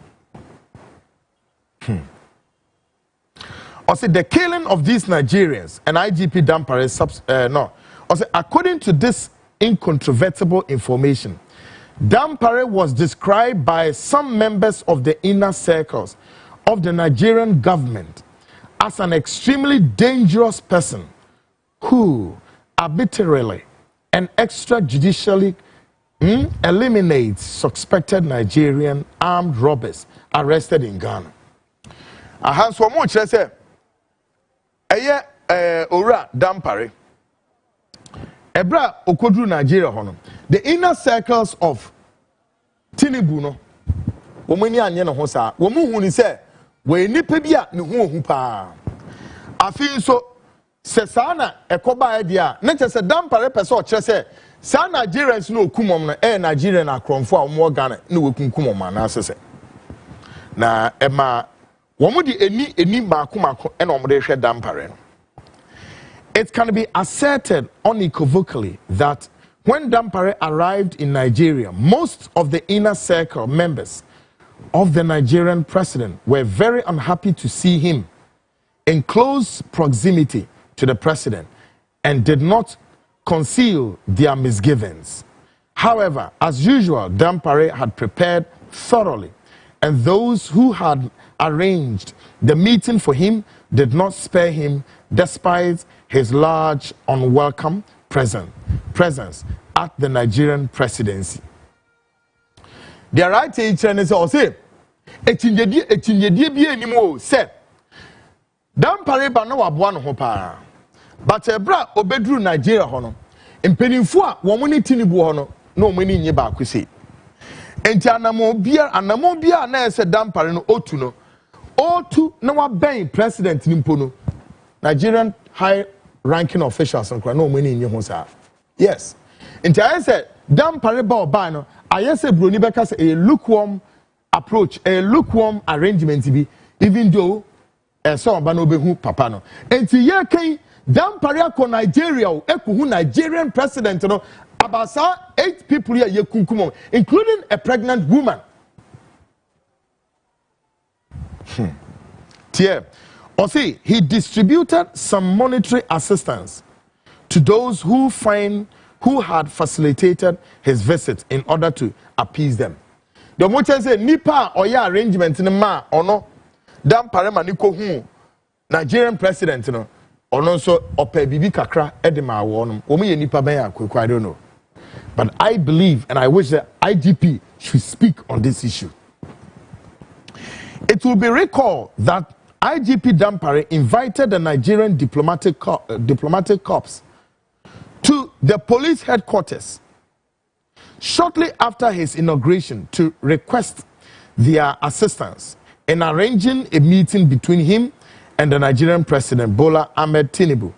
Also, the killing of these Nigerians and IGP Dampare according to this incontrovertible information, Dampare was described by some members of the inner circles of the Nigerian government as an extremely dangerous person who arbitrarily and extrajudicially eliminates suspected Nigerian armed robbers arrested in Ghana. So much say Ora Dampare Ebra Okodru Nigeria hono the inner circles of Tinubu no womani anye no ho saa womu hu ni say we nipa bia ne ho hu pa afi so se saa na ekoba e dia na che se Dampare pese o kire say saa Nigerians no okumom no Nigerian akromfo a omo Ghana na wekunkumom na asese na ema womo di eni mako ena omo de hwe Dampare. It can be asserted unequivocally that when Dampare arrived in Nigeria, most of the inner circle members of the Nigerian president were very unhappy to see him in close proximity to the president and did not conceal their misgivings. However, as usual, Dampare had prepared thoroughly, and those who had arranged the meeting for him did not spare him despite his large unwelcome presence at the Nigerian presidency. The right teacher is also etinyedie bi animo said Dampare ba no waboa no ho pa, but ebra obedru Nigeria ho no mpenimfo a wo mo ni Tinubu ho no na o mo ni nye ba kwese enti anamo bia na ese Dampare no otu na wa ben president ni mpo no Nigerian high ranking officials and no money in your house. Yes. And I said, Dampare ba oba no, I say Bruni Beka say a lukewarm approach, a lukewarm arrangement be, even though so oba no be hu papa no. And ti ye kan Dampare ko Nigeria o ekuhu Nigerian president no about 8 people here ye kunkum, including a pregnant woman. Tier. Or see, he distributed some monetary assistance to those who had facilitated his visit in order to appease them. The motion say nipa oya arrangement in ma ono Dampare maniko hu Nigerian president no ono so ope bibi kakra edema wo omo ye nipa ben akweku, I don't know. But I believe and I wish that IGP should speak on this issue. It will be recalled that IGP Dampare invited the Nigerian diplomatic corps to the police headquarters shortly after his inauguration to request their assistance in arranging a meeting between him and the Nigerian president Bola Ahmed Tinubu,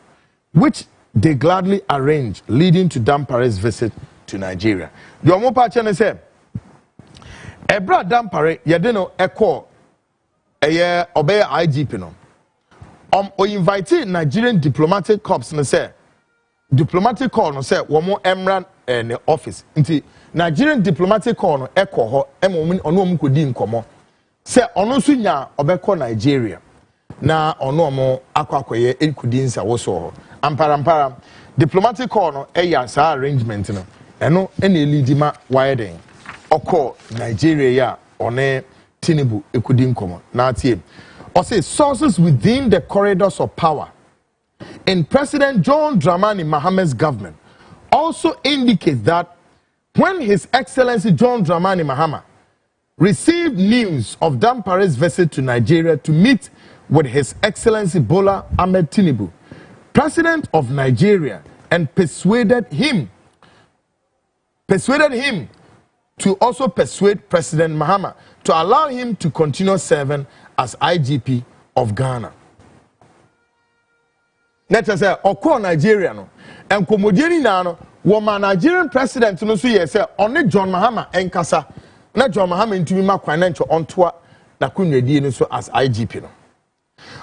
which they gladly arranged, leading to Dampare's visit to Nigeria. The Omopa Chene said, Ebra Dampare yedeno eko eye obey IGP no o invite Nigerian diplomatic corps no say diplomatic corps no say womo emran ne office nti Nigerian diplomatic corps no ekọ ho emom ono om kodi nkomo say ono so nya obekọ Nigeria na ono omo akwakoye ekudi nsa wo so ho ampara diplomatic corps no eya sa arrangement no eno ene elidima widen okọ Nigeria ya one Tinubu ekudi nkomo na tie or say sources within the corridors of power in President John Dramani Mahama's government also indicate that when His Excellency John Dramani Mahama received news of Dampare's visit to Nigeria to meet with His Excellency Bola Ahmed Tinubu, President of Nigeria, and persuaded him to also persuade President Mahama to allow him to continue serving as IGP of Ghana. Let us say, Oko Nigeria no, and Komodieni Nano, woman Nigerian president no so say only John Mahama enkasa, na John Mahama into me financial ontoa na kunwedi no so as IGP no.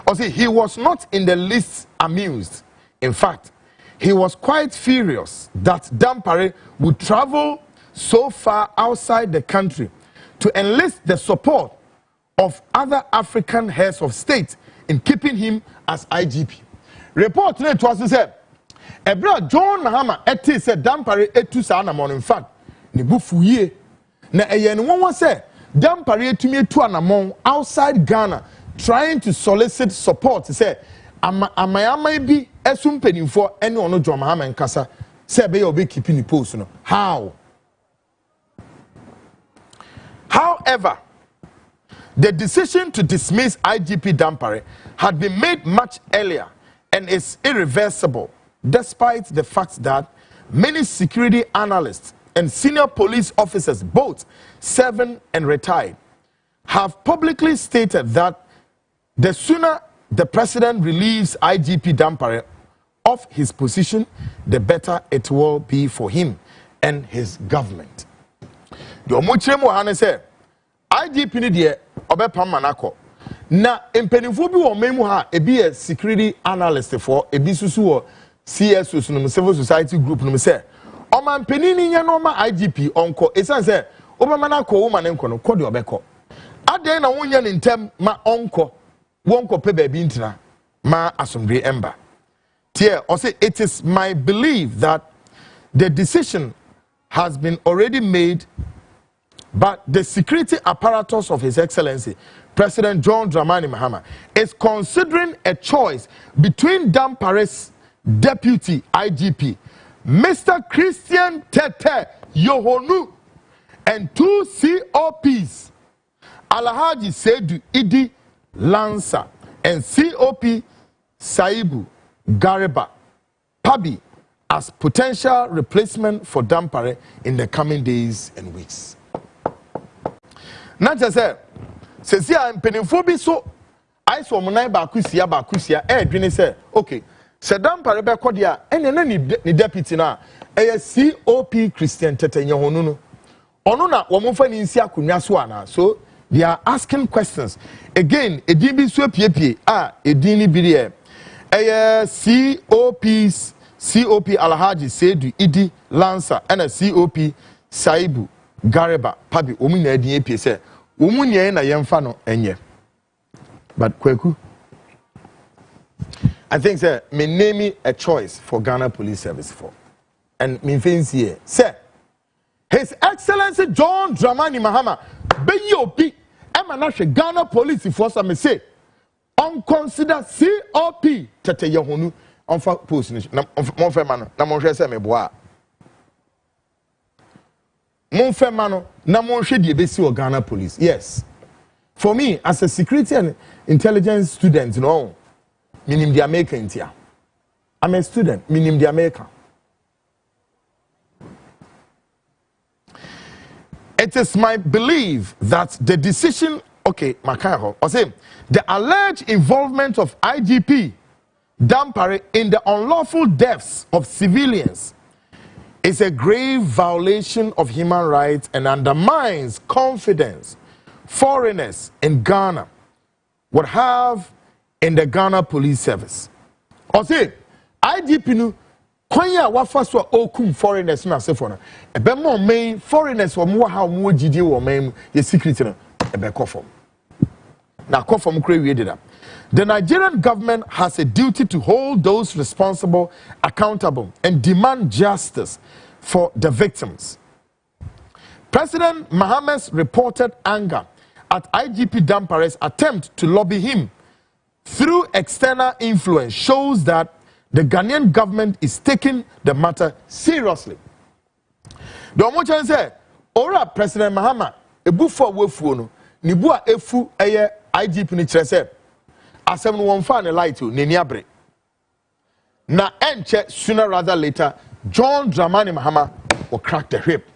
Or see, he was not in the least amused. In fact, he was quite furious that Dampare would travel so far outside the country to enlist the support of other African heads of state in keeping him as IGP. Report today to us said, Ebra John Mahama eti said Dampare etu sa anamon. In fact, ne bufuye na eyen won say Dampare etumi etu anamon outside Ghana trying to solicit support. Say amayama bi esum penimfo ene ono John Mahama nkasa say be obi keeping the post no. How? However, the decision to dismiss IGP Dampare had been made much earlier and is irreversible, despite the fact that many security analysts and senior police officers, both serving and retired, have publicly stated that the sooner the president relieves IGP Dampare of his position, the better it will be for him and his government. The Omuchemu Hane said, IGP ni de obepam manako na empenifo bi wo memu ha ebi e security analyst for ebi susu wo CSO no civil society group no say o man penini nya no ma IGP onko esan say obema na ko wo man nko no ko de obekọ aden na wonya ne ntem ma onko wonko pe ba bi ntina ma asomdwe emba tie o say it is my belief that the decision has been already made, but the security apparatus of His Excellency President John Dramani Mahama is considering a choice between Dampare's Deputy IGP, Mr. Christian Tete Yohonu, and 2 COPs, Alhaji Sedu Idi Lansa and COP Saibu Gareba Pabi as potential replacement for Dampare in the coming days and weeks. Not just say I'm penifo so I saw monai bakusia dwene say okay se Dampare be kodia ene ni deputy na COP Christian Tete Yohonu no ono na wo mfa ni nsi akonwa so ana so they are asking questions again edin bi so piepie edin ni bi COP Alhaji Sedu Idi Lansa and a COP Saibu Gareba Pabi Omina Edin APA say Omunia na yemfa no enye. But Kwaku, I think sir me name a choice for Ghana Police Service for. And me fancy here. Sir, His Excellency John Dramani Mahama be yobi emanahwe Ghana Police Force me say on consider COP Tete Yohonu on fa post na mon fe ma no na mon hwe se me boa mon fe ma no na mon hwe de be si o Ghana Police. Yes, for me as a security and intelligence student, no minim the American tia. I'm a student, minim the American. It is my belief that the decision, okay, Makaho, or say the alleged involvement of IGP Dampare in the unlawful deaths of civilians is a grave violation of human rights and undermines confidence foreigners in Ghana would have in the Ghana Police Service. Or say, IGP nu kwanya wafa so okum foreigners na sefo ebe mo main foreigners wo mo ha mo gidi wo main ye secret no ebe kofom na kofom kre wie dida. The Nigerian government has a duty to hold those responsible accountable and demand justice for the victims. President Mahama's reported anger at IGP Dampare's attempt to lobby him through external influence shows that the Ghanaian government is taking the matter seriously. The Omo say, ora President Mahama, ebufu wefu no, nibu a efu eye IGP ni kire say, asem no wonfa ne light o, neni abre. Na enche sooner rather later, John Dramani Mahama will crack the whip.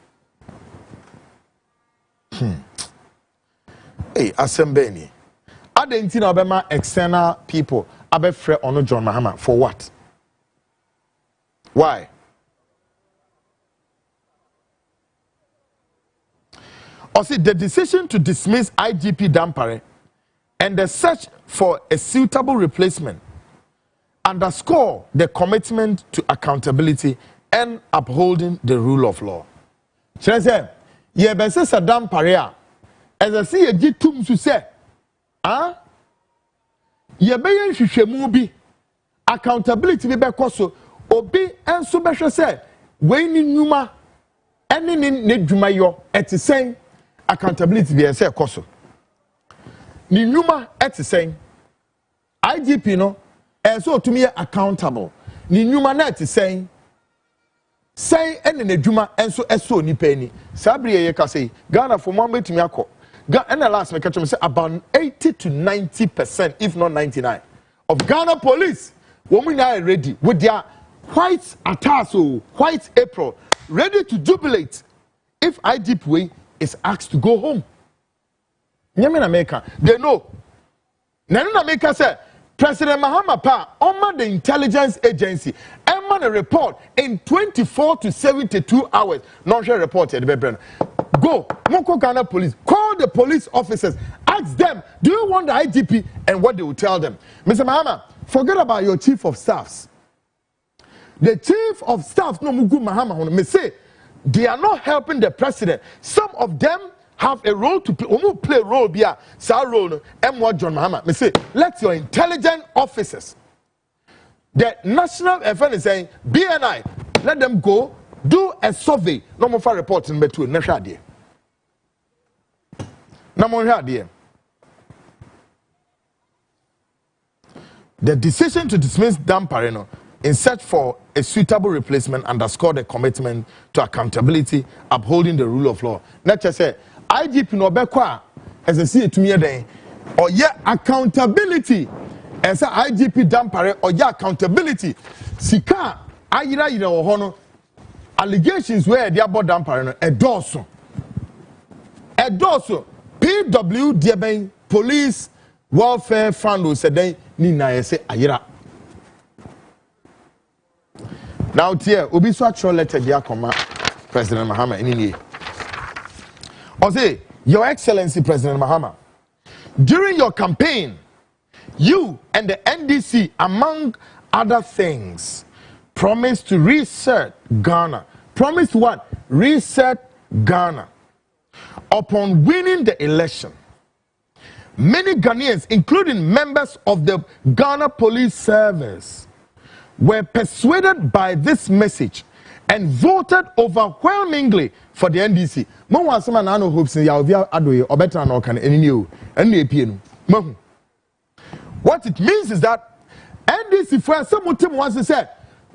Hey, asem beni. Adenti na obema external people abefre ono John Mahama for what? Why? Also, the decision to dismiss IGP Dampare and the search for a suitable replacement underscore the commitment to accountability and upholding the rule of law. Chense, ye be se Dampare as I see a gitum to say, ye be yen hwehwemu bi accountability be koso obi enso be hwe say we ni nnuma ene ne dwuma yo etisen accountability be say koso ni nnuma etisen IGP no enso otumi accountable ni nnuma na etisen say ene ne dwuma enso eso nipa ani sabri ye ka say Ghana for mo betumi akọ and the last me catch me say about 80 to 90%, if not 99%, of Ghana police women are ready with their white attire, white apron, ready to jubilate if IGP is asked to go home. Nyame na America, they know. Nanu na America say President Mahama pa on the intelligence agency and a report in 24 to 72 hours. Non-share report at the go Moko Ghana police, call the police officers, Ask them, do you want the IGP? And what they will tell them. Mr. Mahama, forget about your chief of staffs. The chief of staff, no Mugu Mahama, may say, they are not helping the president. Some of them have a role to play. Play a role, Bia, Sa role, M1 John Mahama. May say, let your intelligent officers, the National FN is saying, BNI, let them go, do a survey. No more for reports in Betu, Nasha idea. No more idea. The decision to dismiss Dan Pareno in search for a suitable replacement underscored a commitment to accountability, upholding the rule of law. Let's just say, IGP no bekwa as a see to me then, or yeah, accountability as a IGP Dan Pareno, or yeah, accountability. Sika, ayira hono allegations where they about Dan Pareno, a dorsum, PW Diabeng Police Welfare Fund said they Nina say ayira. Now, dear, Obi Swatcho letter, dear President Mahama, in Ose, Your Excellency, President Mahama, during your campaign, you and the NDC, among other things, promised to reset Ghana. Promised what? Reset Ghana. Upon winning the election, many Ghanaians, including members of the Ghana Police Service, were persuaded by this message and voted overwhelmingly for the NDC. Mo wan sama na no hopes ya obi adoye obeta na okan enini o. What it means is that NDC for some team wants to say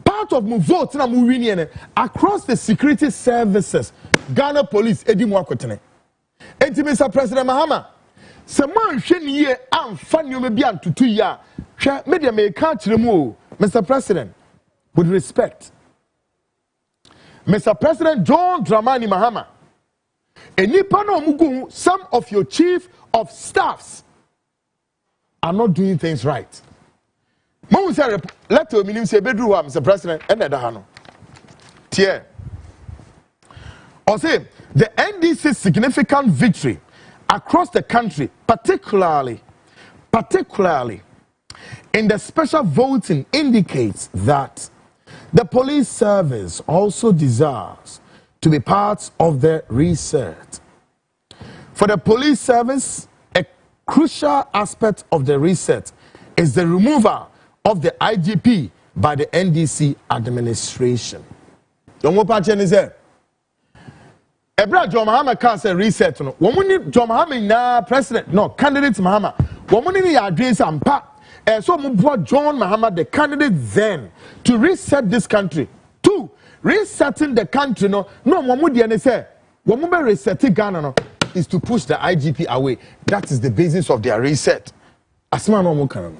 part of my vote na mo win across the security services Ghana Police edi mo akotene. Enti Mr. President Mahama, se man hwe ne ye amfa nyoma bi antutu ya hwe media me ka kire mu Mr. President, with respect, Mr. President John Dramani Mahama, some of your chief of staffs are not doing things right. Let me say, Mr. President, and the or say the NDC's significant victory across the country, particularly in the special voting, indicates that the police service also deserves to be part of the reset. For the police service, a crucial aspect of the reset is the removal of the IGP by the NDC administration. Ebra John Mahama can't say reset. No, woman John Mahama na president. No, candidate Mahama. Woman ni address and pa. So brought John Mahama, the candidate, then to reset this country. 2, resetting the country. No, Mamudi say, Wamube resetting Ghana no, is to push the IGP away. That is the basis of their reset. Asma no mukana.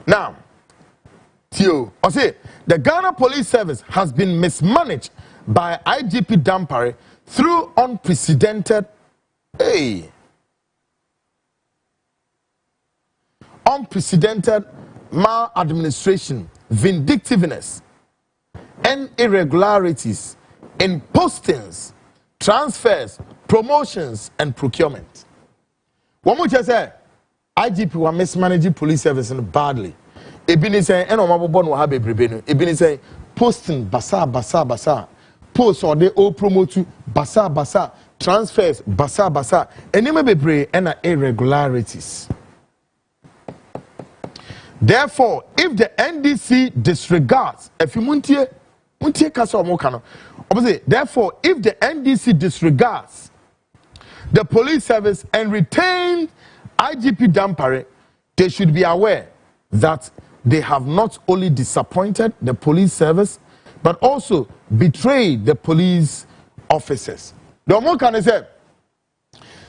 Now, Tio, I say the Ghana Police Service has been mismanaged by IGP Dampare through unprecedented maladministration, vindictiveness, and irregularities in postings, transfers, promotions, and procurement. One more just say, IGP was mismanaging police service badly. Ebini say, "Eno mabobon wa habe brebenu." Ebini say, "Posting basa, post or they all promote basa, transfers basa, enema bebre ena irregularities." Therefore, if the NDC disregards, if you muntie kasa omokano, therefore, if the NDC disregards the police service and retains IGP Dampare, they should be aware that they have not only disappointed the police service, but also betrayed the police officers. The omokano say,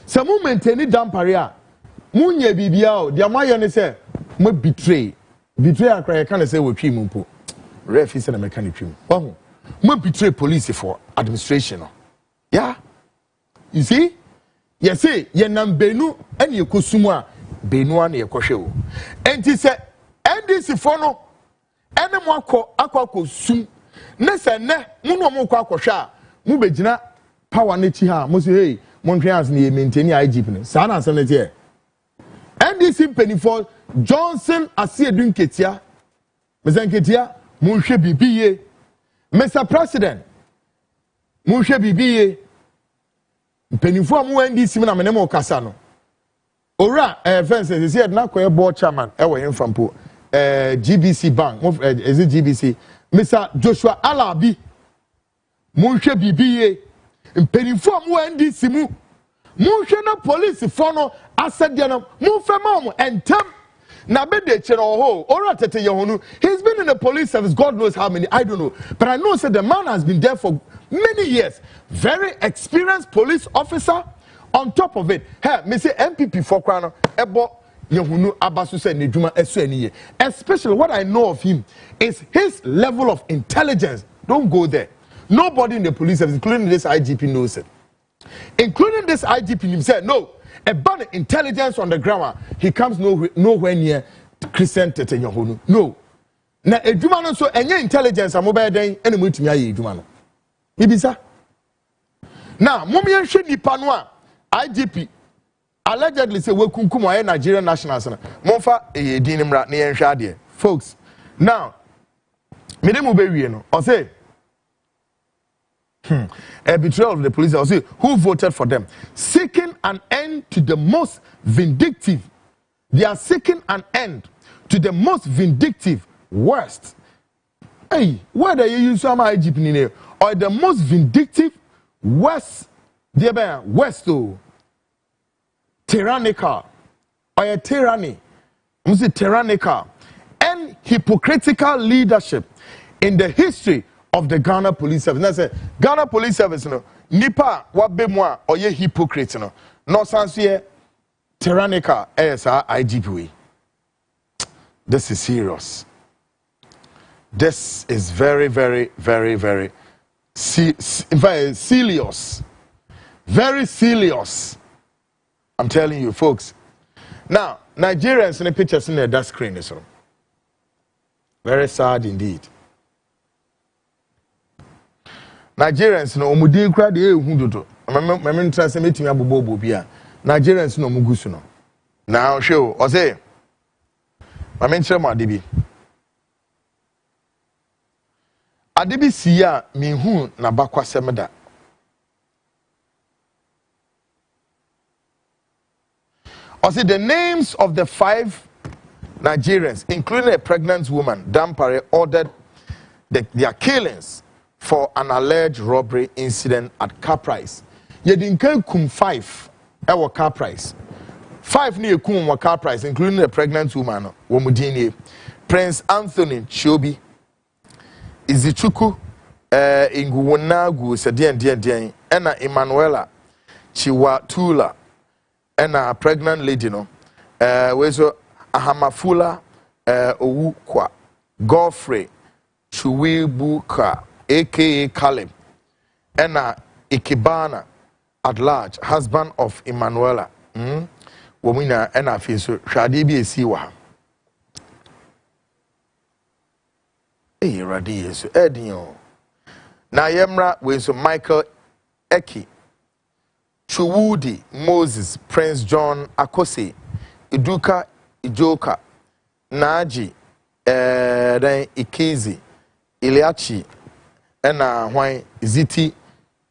"Samu maintain Dampare, munye bibiao, the amayane say." Mo betray akra can say we twi mumpo ref is na mechanic twi oh mo betray police for administration no yeah you see you say ye nam benu and ye kosumu a benu an ye kohwe o enti se NDC for no ene mo akọ sum ne se ne mo no mo akọ hwe a mo begina power na chi ha mo say hey Montreal's ni maintain IGP no. Sana sanete. NDC penifo Johnson Asiedun Ketia. Mr. Ketia, Munche BBA. Mr. President, Munche BBA. Penifo mu NDC na menemo kasa no. Ora fences said na koye board chairman e wo him from GBC Bank. Is it GBC? Mr. Joshua Alabi. Munche BBA. Penifo mu NDC mu. Munche na police for no asset dia no. Mu fema mu entem. Na be de chere ho. Ora tete yehonu. He's been in the police service God knows how many, I don't know. But I know said the man has been there for many years. Very experienced police officer. On top of it, hey, me say MPP for Kwano ebo yehunu abasu se neduma esu eniye. Especially what I know of him is his level of intelligence. Don't go there. Nobody in the police service, including this IGP, knows it. Including this IGP himself, no. About the intelligence on the ground, he comes nowhere near Christian Tete Yehunu. No. Na eduma no so enye intelligence amobaya den ene mo timi aye eduma no. Ibisa. Now, momi enhwe nipa no a IGP allegedly say we kunkum aye Nigerian nationals na. Monfa edin nimra na yenhwe ade. Folks, now me dem obewie no. O say a betrayal of the police. I'll say who voted for them, seeking an end to the most vindictive. They are seeking an end to the most vindictive, worst. Hey, whether you use some IGP or the most vindictive, worst, the worst, tyrannical, or a tyranny, tyrannical and hypocritical leadership in the history of the Ghana Police Service. Now say Ghana Police Service no nipa wa be mo a oye hypocrite no sense here tyrannical as IGP. This is serious. This is very in fact serious. Very serious. I'm telling you folks. Now Nigerians in the pictures in that screen is very sad indeed. Nigerians no omudin kra de ehun dodo. Meme ntra se metimi abobo bia. Nigerians no mugusu no. Na hwe o say mame nkyere mo adebi. Adebi siya mi hu na bakwasem da. O say the names of the 5 Nigerians, including a pregnant woman, Dampare, ordered their killings for an alleged robbery incident at car price. Yedinka kum 5 ewa car price. 5 ni kum wa car price, including a pregnant woman. Womudini Prince Anthony Chobi, Izichuku, Inguwunagu, Sadian, Ena Emanuela Chiwatula, Ena a pregnant lady no. Wezo Ahamafula Owukwa, Godfrey Chuwibuka, aka Caleb, Ena Ikibana at large, husband of Emanuela. Womina Ena Fiso, Shadibi Siwa. Eh, Radius, Edio. Nayemra with Michael Eki, Chuwudi, Moses, Prince John Akose, Iduka, Ijoka, Naji, then Ikizi, Iliachi, Ena Hwai, Ziti,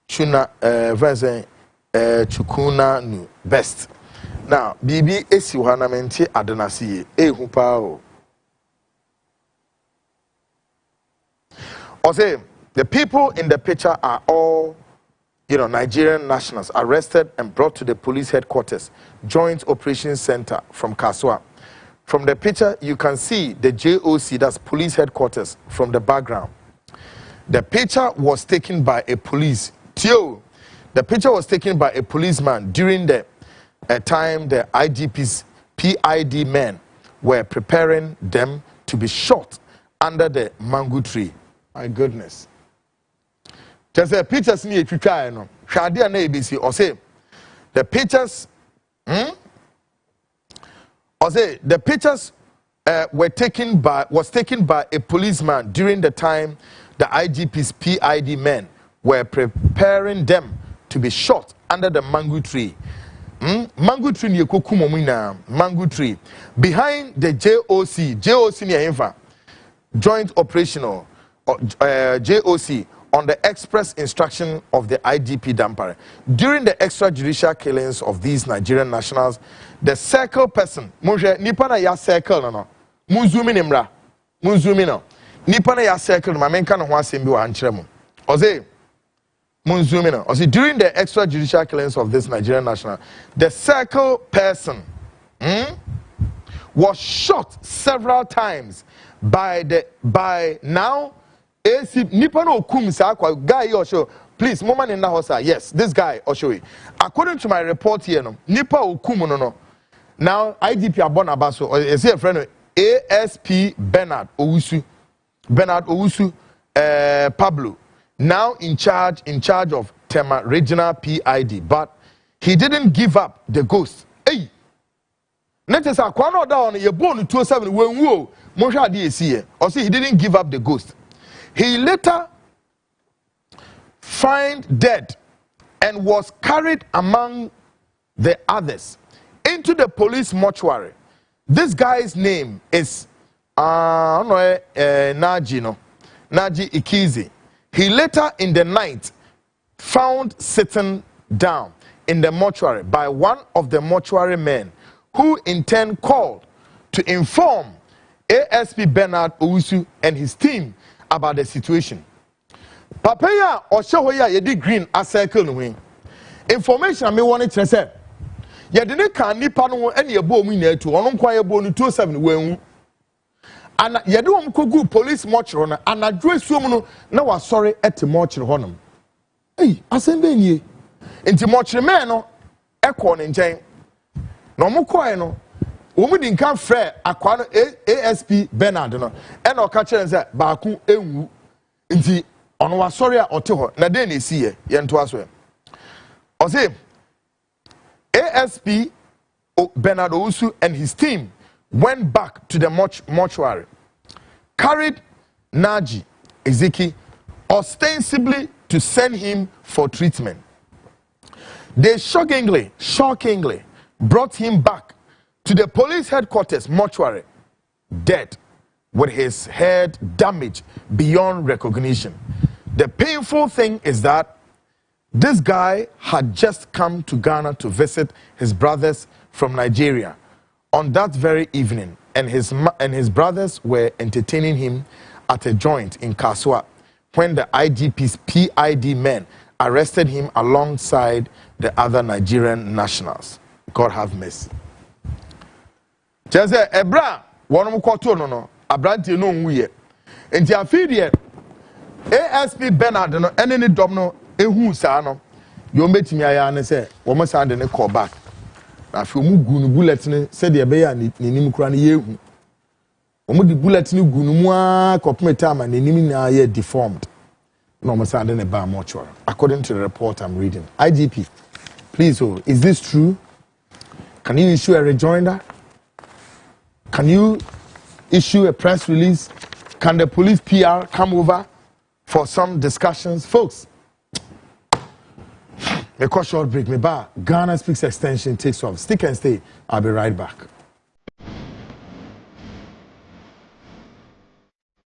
Chuna, Verse, Chukuna, Nu, Best. Now, Bibi Esiwanamenti Adenasi, Hupao. Or say, the people in the picture are all, Nigerian nationals arrested and brought to the police headquarters, Joint Operations Center from Kaswa. From the picture, you can see the JOC, that's police headquarters, from the background. The picture was taken by a police. The picture was taken by a policeman during the time the IGP's PID men were preparing them to be shot under the mango tree. My goodness. Just the pictures me if you try no. Shadia na ABC or say the pictures or say the pictures was taken by a policeman during the time the IGP's PID men were preparing them to be shot under the mango tree. Mango tree ni ekokumomina mango tree behind the JOC ni info joint operational JOC on the express instruction of the IGP Dampare. During the extrajudicial killings of these Nigerian nationals, the circle person, Munje Nipana ya circle no, Munzumi nimra, Munzumi no, Nipana ya circle, my men can want to be one Oze, Munzumi no, Oze, during the extrajudicial killings of this Nigerian national, the circle person was shot several times by now. Nipa no kum sa kwa guy Osho. Please, moment in the house. Yes, this guy Osho. According to my report here, no Nipa okum no. Now IDP abona baso. Is he a friend? ASP Bernard Owusu. Pablo. Now in charge of Tema Regional PID, but he didn't give up the ghost. Hey. Next sa kwa no down ye bone 207 when wo mo hwa de esi here. Or say he didn't give up the ghost. He later found dead and was carried among the others into the police mortuary. This guy's name is Naji Ikizi. He later in the night found sitting down in the mortuary by one of the mortuary men, who in turn called to inform ASP Bernard Owusu and his team about the situation. Papaya or Shahoya yedi green a circle no. Information I may want to say. Yedine kan nipa no any ebo mu na atu onon kwa ebo no 27 wan. Ana yede om kogu police mortuary na anadwo esuom no na wa sorry at mortuary honum. Hey, asembe nie. Enti mortuary man no ekọ ne nchen. Na omukọ no omu di nkan frɛ akwa no ASP Bernard no ɛna ɔka kyerɛ sɛ baako ewu nti ɔno wa sorry a ɔte hɔ na den na esi yɛ nto aso ɔse ASP Bernard Owusu and his team went back to the mortuary, carried Naji Ezeki ostensibly to send him for treatment. They shockingly brought him back to the police headquarters mortuary, dead, with his head damaged beyond recognition. The painful thing is that this guy had just come to Ghana to visit his brothers from Nigeria on that very evening, and his brothers were entertaining him at a joint in Kaswa when the IGP's PID men arrested him alongside the other Nigerian nationals. God have mercy. Jeze ebra wonom kwoto no abrante no nwuye enti afidie ASP Bernard no ene ne dom no ehu saa no yo metimi aya ne se wo mo saa de ne call back afi omu gu no bullet ne se de be ya nenim kura ne yehu omu di bullet ne gu no mu a kopmeta ma nenim na ye deformed no mo saa de ne ba mortuary according to the report I'm reading. IGP, please, is this true? Can you issue a rejoinder? Can you issue a press release? Can the police PR come over for some discussions? Folks, make a short break. Ghana Speaks Extension takes off. Stick and stay. I'll be right back.